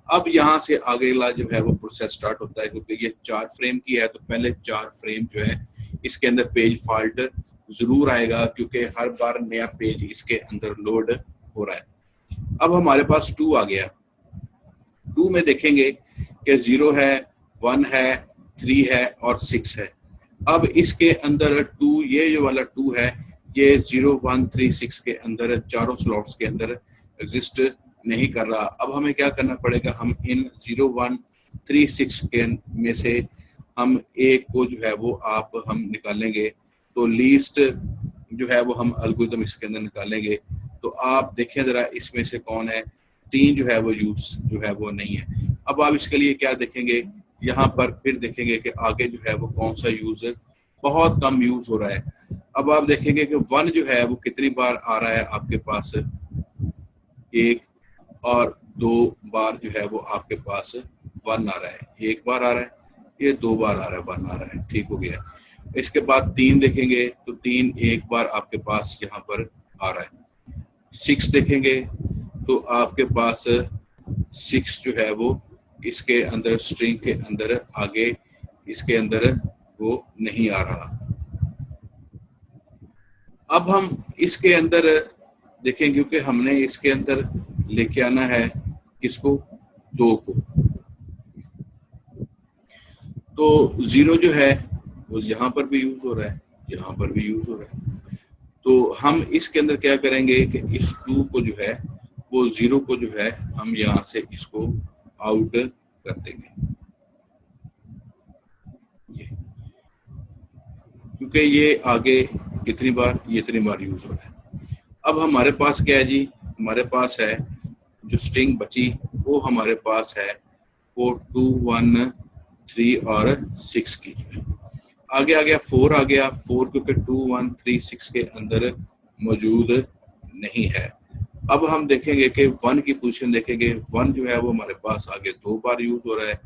अब यहाँ से आगे ला जो है वो प्रोसेस स्टार्ट होता है, क्योंकि ये 4 फ्रेम की है तो पहले 4 फ्रेम जो है इसके अंदर पेज फॉल्ट जरूर आएगा, क्योंकि हर बार नया पेज इसके अंदर लोड हो रहा है। अब हमारे पास 2 आ गया। 2 में देखेंगे कि 0 है, 1 है, 3 है और 6 है। अब इसके अंदर 2, ये जो वाला 2 है, ये 0 1 3 6 के अंदर चारों स्लॉट्स के अंदर एग्जिस्ट नहीं कर रहा। अब हमें क्या करना पड़ेगा, हम इन 0 1 3 6 के में से हम एक को जो है वो हम निकालेंगे। तो लीस्ट जो है वो हम एल्गोरिथम इसके अंदर निकालेंगे। तो आप देखें जरा इसमें से कौन है, 3 जो है वो यूज जो है वो नहीं है। अब आप इसके लिए क्या देखेंगे, यहाँ पर फिर देखेंगे कि आगे जो है वो कौन सा यूज बहुत कम यूज हो रहा है। अब आप देखेंगे कि 1 जो है वो कितनी बार आ रहा है आपके पास, 1 और 2 बार जो है वो आपके पास 1 आ रहा है, 1 बार आ रहा है, ये 2 बार आ रहा है, 1 आ रहा है, ठीक हो गया। इसके बाद 3 देखेंगे तो 3 1 बार आपके पास यहाँ पर आ रहा है। 6 देखेंगे तो आपके पास 6 जो है वो इसके अंदर स्ट्रिंग के अंदर आगे इसके अंदर वो नहीं आ रहा। अब हम इसके अंदर देखें, क्योंकि हमने इसके अंदर लेके आना है किसको, 2 को, तो 0 जो है वो यहाँ पर भी यूज हो रहा है, यहाँ पर भी यूज हो रहा है। तो हम इसके अंदर क्या करेंगे कि इस 2 को जो है वो 0 को जो है हम यहाँ से इसको आउट कर देंगे, क्योंकि ये आगे कितनी बार, ये इतनी बार यूज हो रहा है। अब हमारे पास क्या है जी, हमारे पास है जो स्ट्रिंग बची वो हमारे पास है वो 2, 1, 3 और 6 की जो है। आगे आ गया 4 आ गया, 4 क्योंकि 2, 1, 3, 6 के अंदर मौजूद नहीं है। अब हम देखेंगे कि 1 की पोजीशन देखेंगे, 1 जो है वो हमारे पास आगे 2 बार यूज हो रहा है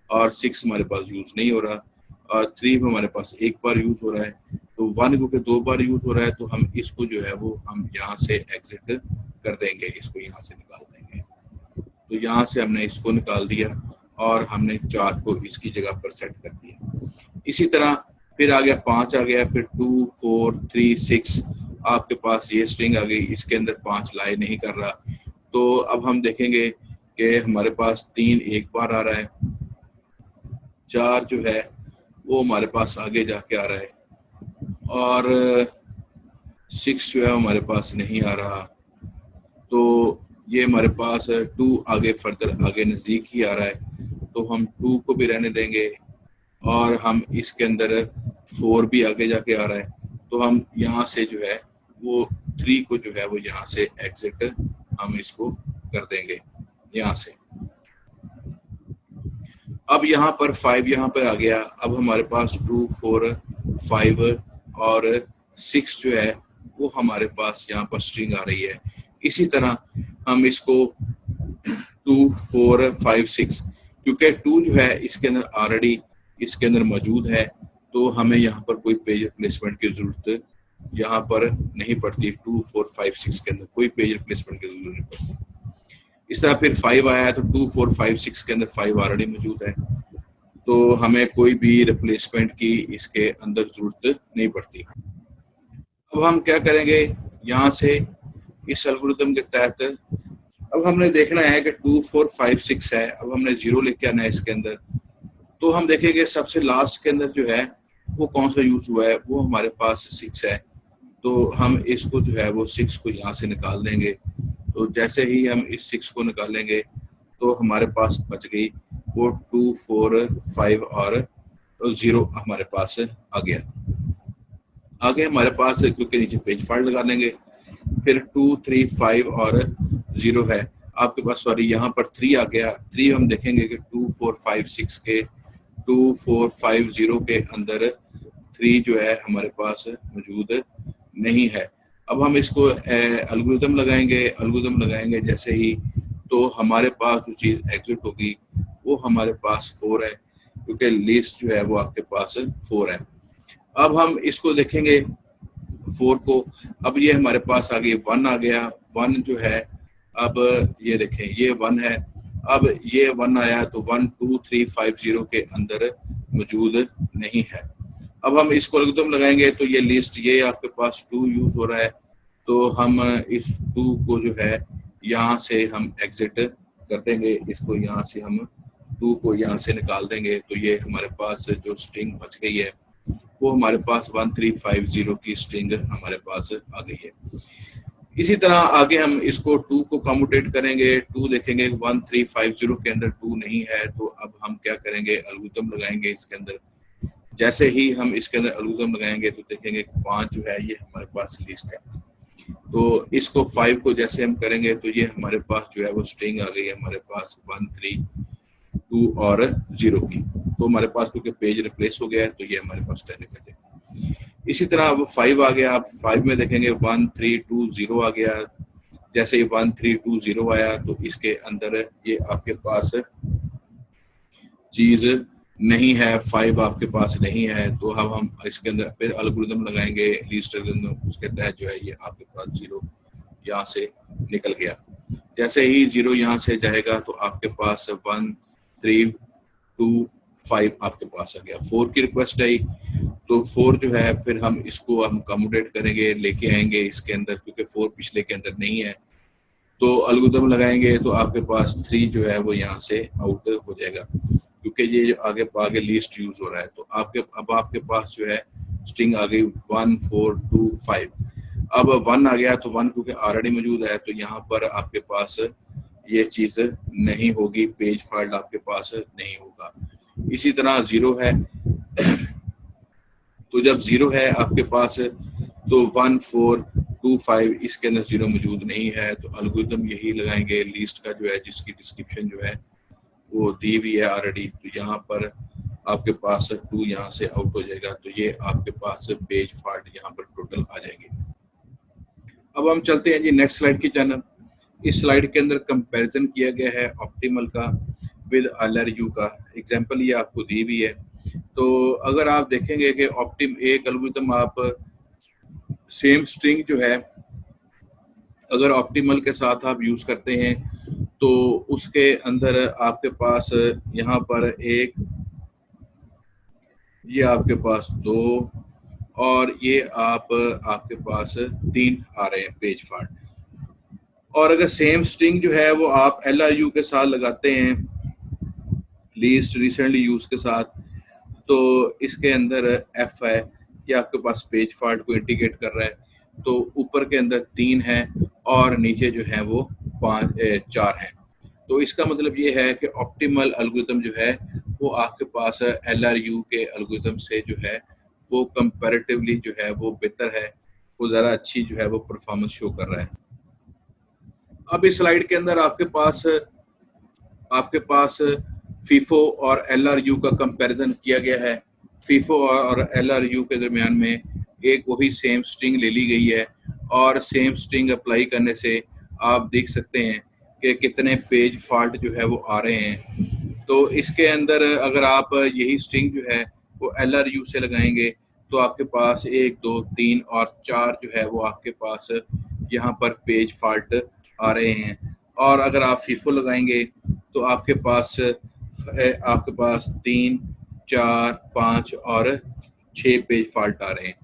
और 6 हमारे पास यूज नहीं हो रहा, और 3 हमारे पास 1 बार यूज हो रहा है। तो 1 क्योंकि 2 बार यूज हो रहा है तो हम इसको जो है वो हम यहाँ से एग्जिट कर देंगे, इसको यहाँ से निकाल देंगे। तो यहाँ से हमने इसको निकाल दिया और हमने 4 को इसकी जगह पर सेट कर दिया। इसी तरह फिर आ गया 5 आ गया, फिर 2, 4, 3, 6 आपके पास ये स्ट्रिंग आ गई, इसके अंदर 5 लाई नहीं कर रहा। तो अब हम देखेंगे कि हमारे पास 3 1 बार आ रहा है, 4 जो है वो हमारे पास आगे जाके आ रहा है, और 6 जो है हमारे पास नहीं आ रहा। तो ये हमारे पास 2 आगे फर्दर आगे नज़दीक ही आ रहा है, तो हम 2 को भी रहने देंगे, और हम इसके अंदर 4 भी आगे जाके आ रहा है, तो हम यहाँ से जो है वो 3 को जो है वो यहाँ से एग्जिट हम इसको कर देंगे यहाँ से। अब यहाँ पर 5 यहाँ पर आ गया, अब हमारे पास 2, 4, 5 और 6 जो है वो हमारे पास यहाँ पर स्ट्रिंग आ रही है। इसी तरह हम इसको 2, 4, 5, 6, क्योंकि 2 जो है इसके अंदर ऑलरेडी इसके अंदर मौजूद है, तो हमें यहाँ पर कोई पेज रिप्लेसमेंट की जरूरत यहाँ पर नहीं पड़ती। 2, 4, 5, 6 के अंदर कोई पेज रिप्लेसमेंट की जरूरत नहीं पड़ती। इस तरह फिर 5 आया है तो 2, 4, 5, 6 के अंदर 5 ऑलरेडी मौजूद है, तो हमें कोई भी रिप्लेसमेंट की इसके अंदर जरूरत नहीं पड़ती। अब हम क्या करेंगे, यहाँ से इस एल्गोरिथम के तहत अब हमने देखना है कि 2, 4, 5, 6 है, अब हमने 0 लेके आना है इसके अंदर। तो हम देखेंगे सबसे लास्ट के अंदर जो है वो कौन सा यूज हुआ है, वो हमारे पास 6 है, तो हम इसको जो है वो 6 को यहाँ से निकाल देंगे। तो जैसे ही हम इस 6 को निकालेंगे तो हमारे पास बच गई वो 2, 4, 5 और 0 हमारे पास आ गया। आगे हमारे पास क्योंकि नीचे पेज फॉल्ट लगा लेंगे, फिर 2, 3, 5 और 0 है आपके पास, सॉरी यहाँ पर 3 आ गया। 3 हम देखेंगे कि 2, 4, 5, 6 के 2, 4, 5, 0 के अंदर 3 जो है हमारे पास मौजूद नहीं है। अब हम इसको एल्गोरिथम लगाएंगे जैसे ही, तो हमारे पास जो चीज़ एग्जिट होगी वो हमारे पास 4 है, क्योंकि लिस्ट जो है वो आपके पास 4 है। अब हम इसको देखेंगे 4 को, अब ये हमारे पास आ गई 1 आ गया, 1 जो है अब ये देखें ये 1 है, अब ये 1 आया तो 1, 2, 3, 5, 0 के अंदर मौजूद नहीं है। अब हम इसको एल्गोरिथम लगाएंगे तो ये लिस्ट ये आपके पास 2 यूज हो रहा है, तो हम इस 2 को जो है यहाँ से हम एग्जिट कर देंगे, इसको यहाँ से हम 2 को यहाँ से निकाल देंगे, तो ये हमारे पास जो स्ट्रिंग बच गई है वो हमारे पास 1350 की स्ट्रिंग हमारे पास आ गई है। इसी तरह आगे हम इसको 2 को कम्यूटेट करेंगे, 2 देखेंगे 1350 के अंदर 2 नहीं है, तो अब हम क्या करेंगे एल्गोरिथम लगाएंगे इसके अंदर। जैसे ही हम इसके अंदर एल्गोरिथम लगाएंगे तो देखेंगे 5 जो है ये हमारे पास लिस्ट है, तो इसको 5 को जैसे हम करेंगे तो ये हमारे पास जो है वो स्ट्रिंग आ गई है हमारे पास 1, 3, 2 और 0 की। तो हमारे पास क्योंकि पेज रिप्लेस हो गया है तो ये हमारे पास 10 है। इसी तरह अब 5 आ गया, अब 5 में देखेंगे 1, 3, 2, 0 आ गया। जैसे ही 1, 3, 2, 0 आया तो इसके अंदर ये आपके पास चीज नहीं है, 5 आपके पास नहीं है, तो हम इसके अंदर फिर एल्गोरिथम लगाएंगे लीस्ट एल्गोरिथम, उसके तहत जो है ये आपके पास 0 यहाँ से निकल गया। जैसे ही 0 यहाँ से जाएगा तो आपके पास 1, 3, 2, 5 आपके पास आ गया। 4 की रिक्वेस्ट आई तो 4 जो है फिर हम इसको हम कमोडेट करेंगे, लेके आएंगे इसके अंदर, क्योंकि 4 पिछले के अंदर नहीं है। तो एल्गोरिथम लगाएंगे तो आपके पास 3 जो है वो यहाँ से आउट हो जाएगा, क्योंकि ये जो आगे आगे लीस्ट यूज हो रहा है। तो आपके पास जो है स्ट्रिंग आ गई 1 4 2 5। अब 1 आ गया तो 1 क्योंकि ऑलरेडी मौजूद है तो यहाँ पर आपके पास ये चीज नहीं होगी, पेज फॉल्ट आपके पास नहीं होगा। इसी तरह 0 है तो जब 0 है आपके पास तो 1 4 2 5 इसके अंदर 0 मौजूद नहीं है, तो एल्गोरिथम यही लगाएंगे लिस्ट का जो है, जिसकी डिस्क्रिप्शन जो है वो दी हुई है ऑलरेडी। तो यहाँ पर आपके पास 2 यहाँ से आउट हो जाएगा, तो ये आपके पास पेज फॉल्ट यहाँ पर टोटल आ जाएंगे। अब हम चलते हैं जी नेक्स्ट स्लाइड की जानब। इस स्लाइड के अंदर कंपैरिजन किया गया है ऑप्टिमल का विद LRU का। एग्जांपल ये आपको दी हुई है। तो अगर आप देखेंगे कि ऑप्टिम एक एल्गोरिथम आप सेम स्ट्रिंग जो है अगर ऑप्टिमल के साथ आप यूज करते हैं तो उसके अंदर आपके पास यहाँ पर एक, ये आपके पास 2 और ये आपके पास 3 आ रहे हैं पेज फॉल्ट। और अगर सेम स्ट्रिंग जो है वो आप LRU के साथ लगाते हैं, लीस्ट रिसेंटली यूज के साथ, तो इसके अंदर F है, ये आपके पास पेज फॉल्ट को इंडिकेट कर रहा है। तो ऊपर के अंदर 3 है और नीचे जो है वो 4 है। तो इसका मतलब ये है कि ऑप्टिमल एल्गोरिथम जो है वो आपके पास LRU के एल्गोरिथम से जो है वो कंपैरेटिवली जो है वो बेहतर है, वो ज़रा अच्छी जो है वो परफॉर्मेंस शो कर रहा है। अब इस स्लाइड के अंदर आपके पास फीफो और LRU का कंपैरिजन किया गया है। फीफो और LRU के दरमियान में एक वही सेम स्ट्रिंग ले ली गई है और सेम स्ट्रिंग अप्लाई करने से आप देख सकते हैं कि कितने पेज फॉल्ट जो है वो आ रहे हैं। तो इसके अंदर अगर आप यही स्ट्रिंग जो है वो LRU से लगाएंगे तो आपके पास 1 2 3 और 4 जो है वो आपके पास यहाँ पर पेज फॉल्ट आ रहे हैं। और अगर आप फीफो लगाएंगे तो आपके पास 3 4 5 और 6 पेज फॉल्ट आ रहे हैं।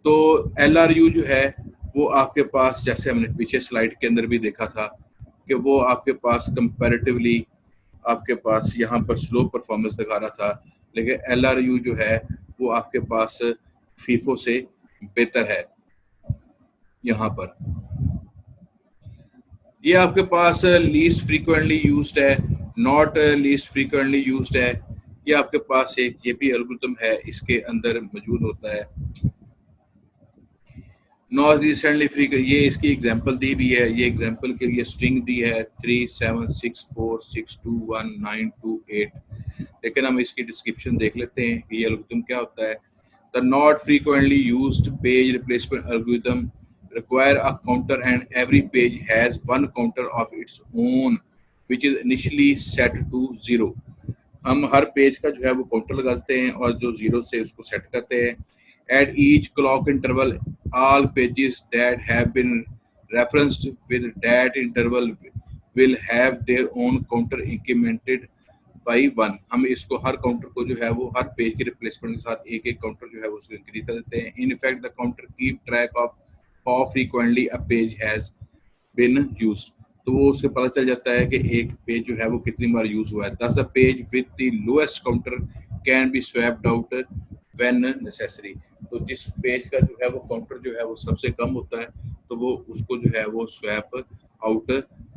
तो LRU जो है वो आपके पास, जैसे हमने पीछे स्लाइड के अंदर भी देखा था कि वो आपके पास कंपैरेटिवली आपके पास यहाँ पर स्लो परफॉर्मेंस दिखा रहा था, लेकिन LRU जो है वो आपके पास फीफो से बेहतर है। यहाँ पर ये आपके पास लीस्ट फ्रीक्वेंटली यूज्ड है, नॉट लीस्ट फ्रीक्वेंटली यूज्ड है। ये आपके पास एक ये भी एल्गोरिथम है, इसके अंदर मौजूद होता है नॉट रिसेंटली फ्री। ये इसकी एग्जांपल दी भी है, ये एग्जांपल के लिए स्ट्रिंग दी है 3 7 6 4 6 2 1 9 2 8। लेकिन हम इसकी डिस्क्रिप्शन देख लेते हैं कि ये एल्गोरिथम क्या होता है। The not frequently used page replacement algorithm require a counter and every page has one counter of its own which is initially set to 0। हम हर पेज का जो है वो काउंटर लगाते हैं और जो 0 से उसको सेट करते हैं। At each clock interval all pages that have been referenced with that interval will have their own counter incremented by 1। हम इसको हर काउंटर को जो है वो हर पेज के रिप्लेसमेंट के साथ एक एक काउंटर जो है वो उसको इंक्रीज कर देते हैं। In effect the counter keep track of how frequently a page has been used. तो वो उससे पता चल जाता है कि एक पेज जो है वो कितनी बार यूज हुआ है। दस the page with the lowest counter can be swapped out when necessary. तो जिस पेज का जो है वो काउंटर जो है वो सबसे कम होता है तो वो उसको जो है वो स्वैप आउट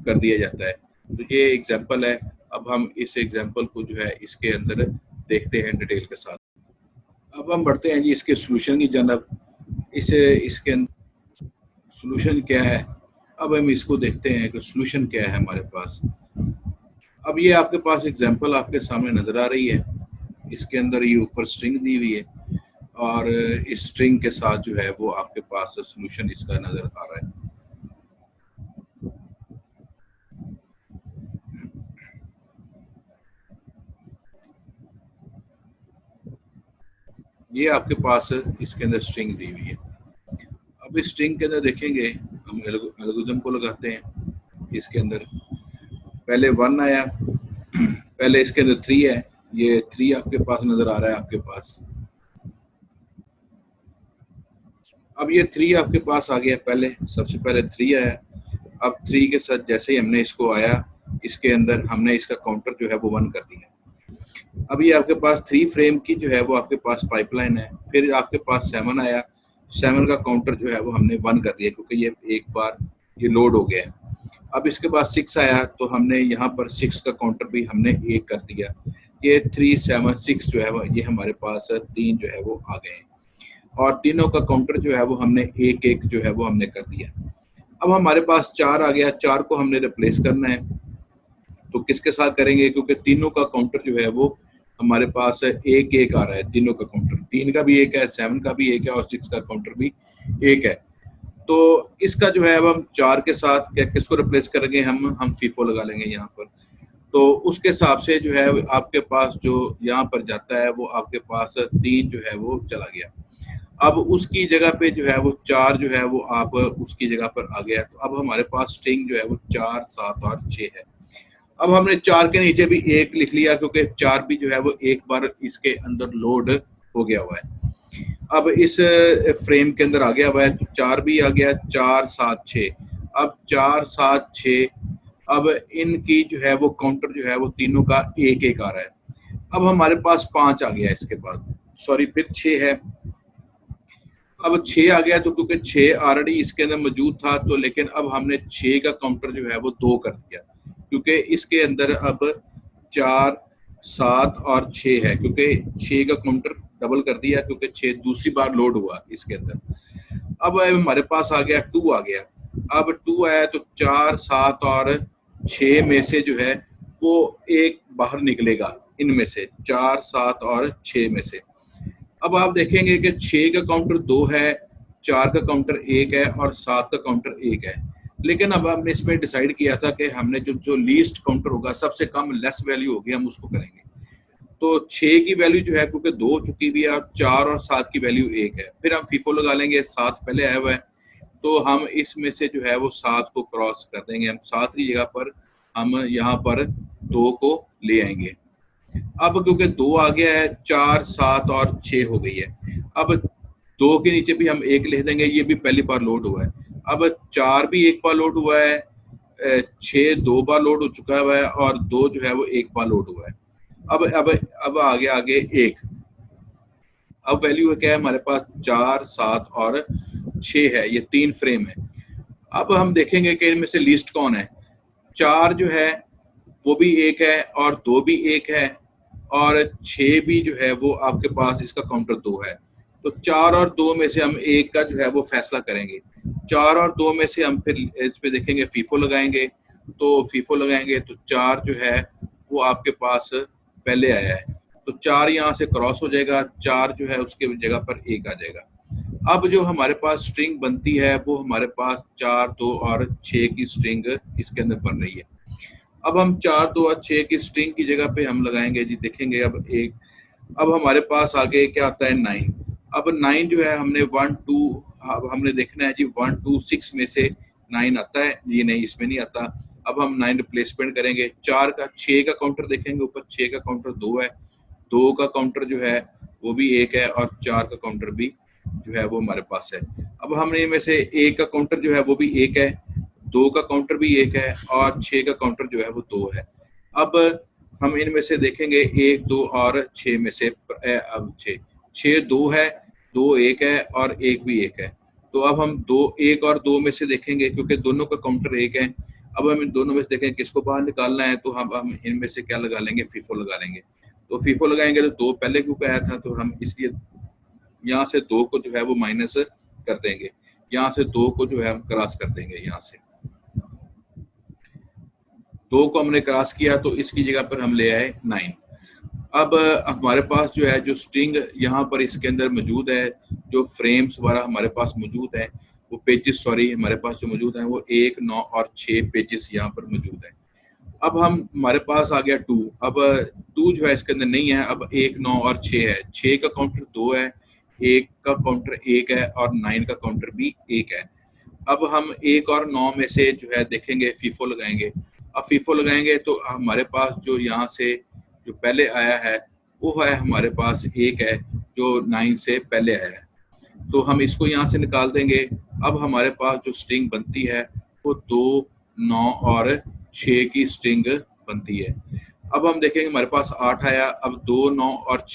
कर दिया जाता है। तो ये एग्जांपल है। अब हम इस एग्जांपल को जो है इसके अंदर देखते हैं डिटेल के साथ। अब हम बढ़ते हैं जी इसके सोल्यूशन की जानब। इसके सोल्यूशन क्या है, अब हम इसको देखते हैं कि सोल्यूशन क्या है हमारे पास। अब ये आपके पास एग्जांपल आपके सामने नजर आ रही है, इसके अंदर ये ऊपर स्ट्रिंग दी हुई है और इस स्ट्रिंग के साथ जो है वो आपके पास सोल्यूशन इसका नजर आ रहा है। ये आपके पास इसके अंदर स्ट्रिंग दी हुई है। अब इस स्ट्रिंग के अंदर देखेंगे हम एल्गोरिथम को लगाते हैं। इसके अंदर पहले 1 आया, पहले इसके अंदर 3 है ये 3 आपके पास नजर आ रहा है आपके पास। अब ये 3 आपके पास आ गया, पहले सबसे पहले 3 आया। अब 3 के साथ जैसे ही हमने इसको आया, इसके अंदर हमने इसका काउंटर जो है वो 1 कर दिया। अब ये आपके पास 3 फ्रेम की जो है वो आपके पास पाइपलाइन है। फिर आपके पास 7 आया, 7 का काउंटर जो है वो हमने 1 कर दिया क्योंकि ये एक बार ये लोड हो गया है। अब इसके बाद 6 आया तो हमने यहाँ पर 6 का काउंटर भी हमने 1 कर दिया। ये 3 7 6 जो है वो ये हमारे पास 3 जो है वो आ गए हैं और तीनों का काउंटर जो है वो हमने 1 1 जो है वो हमने कर दिया। अब हमारे पास 4 आ गया, 4 को हमने रिप्लेस करना है तो किसके साथ करेंगे, क्योंकि तीनों का काउंटर जो है वो हमारे पास 1 1 आ रहा है। तीनों का काउंटर, 3 का भी 1 है, 7 का भी 1 है और 6 का काउंटर भी 1 है। तो इसका जो है अब हम 4 के साथ किसको रिप्लेस करेंगे, हम फीफो लगा लेंगे यहाँ पर। तो उसके हिसाब से जो है आपके पास जो यहाँ पर जाता है वो आपके पास 3 जो है वो चला गया। अब उसकी जगह पे जो है वो 4 जो है वो आप उसकी जगह पर आ गया। तो अब हमारे पास स्ट्रिंग जो है वो 4 7 और 6 है। अब हमने 4 के नीचे भी 1 लिख लिया क्योंकि 4 भी जो है वो एक बार इसके अंदर लोड हो गया हुआ है। अब इस फ्रेम के अंदर आ गया हुआ है तो 4 भी आ गया, 4 7 6। अब 4 7 6, अब इनकी जो है वो काउंटर जो है वो तीनों का 1 1 आ रहा है। अब हमारे पास 5 आ गया, इसके बाद सॉरी फिर 6 है। अब 6 आ गया तो क्योंकि 6 ऑलरेडी इसके अंदर मौजूद था तो लेकिन अब हमने 6 का काउंटर जो है वो 2 कर दिया क्योंकि इसके अंदर अब 4 7 और 6 है, क्योंकि 6 का काउंटर डबल कर दिया क्योंकि 6 दूसरी बार लोड हुआ इसके अंदर। अब हमारे पास आ गया 2 आ गया। अब 2 आया तो 4 7 और 6 में से जो है वो एक बाहर निकलेगा, इनमें से 4 7 और 6 में से। अब आप देखेंगे कि 6 का काउंटर 2 है, 4 का काउंटर 1 है और 7 का काउंटर 1 है। लेकिन अब हमने इसमें डिसाइड किया था कि हमने जो लीस्ट काउंटर होगा, सबसे कम लेस वैल्यू होगी, हम उसको करेंगे। तो 6 की वैल्यू जो है क्योंकि 2 हो चुकी हुई है और 4 और 7 की वैल्यू 1 है। फिर हम फीफो लगा लेंगे, 7 पहले आया हुआ है तो हम इसमें से जो है वो 7 को क्रॉस कर देंगे। हम 7 की जगह पर हम यहाँ पर 2 को ले आएंगे। अब क्योंकि 2 आ गया है, 4 7 और 6 हो गई है। अब 2 के नीचे भी हम 1 लिख देंगे, ये भी पहली बार लोड हुआ है। अब 4 भी एक बार लोड हुआ है, 6 2 बार लोड हो चुका है और 2 जो है वो एक बार लोड हुआ है। अब आ गया आगे 1। अब वैल्यू है क्या है हमारे पास, 4 7 और 6 है, ये 3 फ्रेम है। अब हम देखेंगे कि इनमें से लीस्ट कौन है। 4 जो है वो भी 1 है और 2 भी 1 है और 6 भी जो है वो आपके पास इसका काउंटर 2 है। तो 4 और 2 में से हम 1 का जो है वो फैसला करेंगे। 4 और 2 में से हम फिर इस पे देखेंगे, फीफो लगाएंगे। तो फीफो लगाएंगे तो 4 जो है वो आपके पास पहले आया है तो 4 यहाँ से क्रॉस हो जाएगा, 4 जो है उसके जगह पर 1 आ जाएगा। अब जो हमारे पास स्ट्रिंग बनती है वो हमारे पास 4 2 और 6 की स्ट्रिंग इसके अंदर बन रही है। अब हम 4 2 और 6 की स्ट्रिंग की जगह पे हम लगाएंगे जी, देखेंगे अब एक। अब हमारे पास आगे क्या आता है, 9। अब 9 जो है हमने 1 2, अब हमने देखना है जी 1 2 6 में से 9 आता है, ये नहीं इसमें नहीं आता। अब हम 9 रिप्लेसमेंट करेंगे। 4 का 6 का काउंटर देखेंगे ऊपर, 6 का काउंटर 2 है, 2 का काउंटर जो है वो भी 1 है और 4 का काउंटर भी जो है वो हमारे पास है। अब हमने इनमें से 1 का काउंटर जो है वो भी 1 है, 2 का काउंटर भी 1 है और 6 का काउंटर जो है वो 2 है। अब हम इनमें से देखेंगे 1 2 और 6 में से अब 6 2 है, 2 1 है और 1 भी 1 है। तो अब हम 2 1 और 2 में से देखेंगे क्योंकि दोनों का काउंटर 1 है। अब हम इन दोनों में से देखेंगे किसको बाहर निकालना है, तो हम इनमें से क्या लगा लेंगे, फीफो लगा लेंगे। तो फीफो लगाएंगे तो 2 पहले क्योंकि आया था तो हम इसलिए यहाँ से 2 को जो है वो माइनस कर देंगे, यहाँ से 2 को जो है हम क्रॉस कर देंगे। यहाँ से 2 को हमने क्रॉस किया तो इसकी जगह पर हम ले आए 9। अब हमारे पास जो है जो स्ट्रिंग यहाँ पर इसके अंदर मौजूद है, जो फ्रेम्स वगैरह हमारे पास मौजूद है, वो पेजेस सॉरी हमारे पास जो मौजूद है वो 1 9 और 6 पेजेस यहाँ पर मौजूद है। अब हम हमारे पास आ गया 2। अब 2 जो है इसके अंदर नहीं है। अब 1 9 और 6 है, 6 का काउंटर 2 है, 1 का काउंटर 1 है और 9 का काउंटर भी 1 है। अब हम 1 और 9 में से जो है देखेंगे, फीफो लगाएंगे। अब फीफो लगाएंगे तो हमारे पास जो यहाँ से जो पहले आया है वो है हमारे पास एक है जो 9 से पहले आया है, तो हम इसको यहाँ से निकाल देंगे। अब हमारे पास जो स्ट्रिंग बनती है वो 2, 9 और 6 की स्ट्रिंग बनती है। अब हम देखेंगे हमारे पास 8 आया, अब 2, 9 और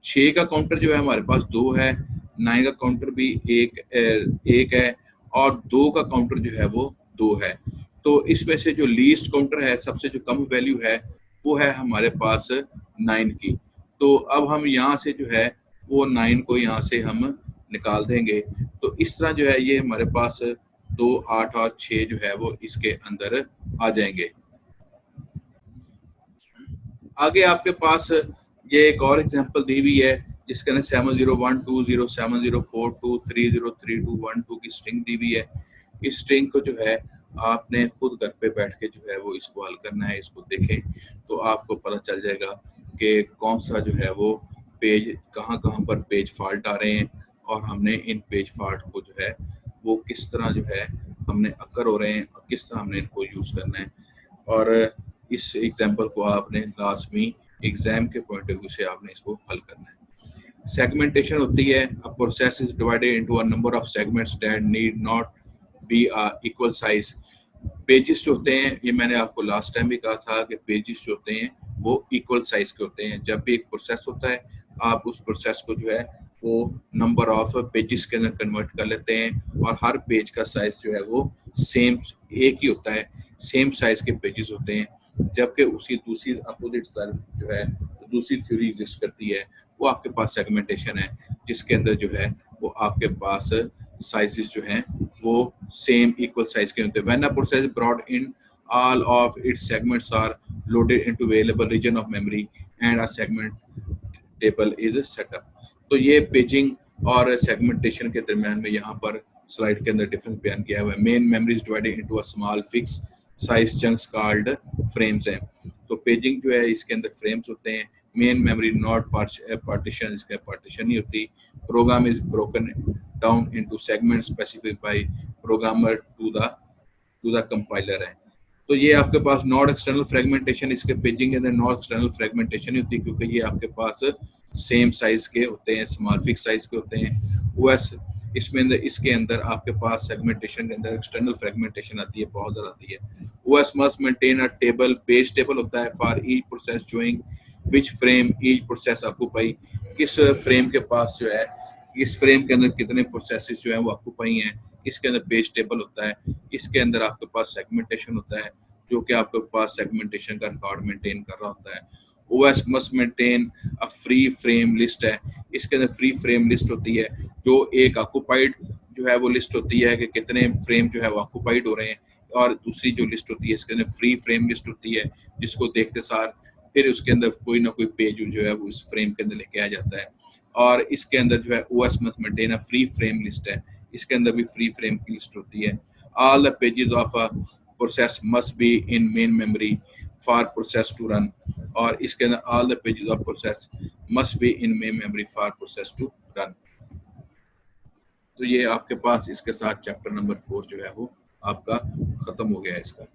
6 का काउंटर जो है हमारे पास 2 है, 9 का काउंटर भी एक है और 2 का काउंटर जो है वो 2 है। तो इसमें से जो लीस्ट काउंटर है, सबसे जो कम वैल्यू है वो है हमारे पास 9 की। तो अब हम यहाँ से जो है वो 9 को यहाँ से हम निकाल देंगे। तो इस तरह जो है ये हमारे पास 2, 8 और 6 जो है वो इसके अंदर आ जाएंगे। आगे आपके पास ये एक और एग्जांपल दी हुई है जिसके अंदर 70120704230321 की स्ट्रिंग दी हुई है। इस स्ट्रिंग को जो है आपने खुद घर पे बैठ के जो है वो इसको हल करना है। इसको देखें तो आपको पता चल जाएगा कि कौन सा जो है वो पेज कहाँ कहाँ पर पेज फॉल्ट आ रहे हैं और हमने इन पेज फॉल्ट को जो है वो किस तरह जो है हमने अकर हो रहे हैं और किस तरह हमने इनको यूज़ करना है। और इस एग्जाम्पल को आपने लाजमी एग्जाम के पॉइंट ऑफ व्यू से आपने इसको हल करना है। सेगमेंटेशन होती है, a process is divided into a number of segments that need not be equal size. Pages जो होते हैं, ये मैंने आपको लास्ट टाइम भी कहा था कि पेजेस जो होते हैं वो इक्वल साइज के होते हैं। जब भी एक प्रोसेस होता है आप उस प्रोसेस को जो है वो नंबर ऑफ पेजेस के अंदर कन्वर्ट कर लेते हैं और हर पेज का साइज जो है वो सेम एक ही होता है, सेम साइज के पेजेस होते हैं। जबकि उसी दूसरी अपोजिट साइड जो है दूसरी थ्योरी एग्जिस्ट करती है, वो आपके पास सेगमेंटेशन है जिसके अंदर जो है वो आपके पास साइजेस जो हैं वो सेम इक्वल साइज के होते हैं। When a process brought in all of its segments are loaded into available region of memory and a segment table is set up। तो ये पेजिंग और सेगमेंटेशन के दरमियान में यहाँ पर स्लाइड के अंदर डिफरेंस बयान किया हुआ है। Main memory is divided into a small fix size chunks called frames हैं। तो पेजिंग जो है इसके अंदर फ्रेम्स होते हैं। मेन मेमोरी नॉट पार्टीशन, इसके पार्टीशन नहीं होती। Program is broken down into segment specified by programmer to the compiler है। तो ये आपके पास नॉट एक्सटर्नल फ्रेगमेंटेशन, इसके पेजिंग के अंदर नॉट एक्सटर्नल फ्रेगमेंटेशन ही होती है क्योंकि ये आपके पास सेम साइज के होते हैं, स्मॉल फिक्स साइज के होते हैं। ओएस इसमें अंदर इसके अंदर आपके पास सेगमेंटेशन के अंदर एक्सटर्नल फ्रेगमेंटेशन आती है, बहुत ज़्यादा आती है। OS must maintain a table, page table होता है for each process showing which frame each process occupy. किस फ्रेम के पास जो है, इस फ्रेम के अंदर कितने प्रोसेसेस जो है वो ऑक्यूपाई हैं। इसके अंदर पेज टेबल होता है, इसके अंदर आपके पास सेगमेंटेशन होता है जो कि आपके पास सेगमेंटेशन का रिकॉर्ड मेंटेन कर रहा होता है। OS must maintain a free frame list है, इसके अंदर फ्री फ्रेम लिस्ट होती है जो एक ऑक्यूपाइड जो है वो लिस्ट होती है कि कितने फ्रेम जो है वो ऑक्यूपाइड हो रहे हैं, और दूसरी जो लिस्ट होती है इसके अंदर फ्री फ्रेम लिस्ट होती है जिसको देखते सार फिर उसके अंदर कोई ना कोई पेज जो है वो इस फ्रेम के अंदर लेके आ जाता है। और इसके अंदर जो है OS must maintain a free frame list है, इसके अंदर भी फ्री फ्रेम की लिस्ट होती है। All the pages of a process must be in main memory for process to run. और इसके अंदर all the pages of process must be in main memory for process to run. तो ये आपके पास इसके साथ चैप्टर नंबर 4 जो है वो आपका खत्म हो गया है इसका।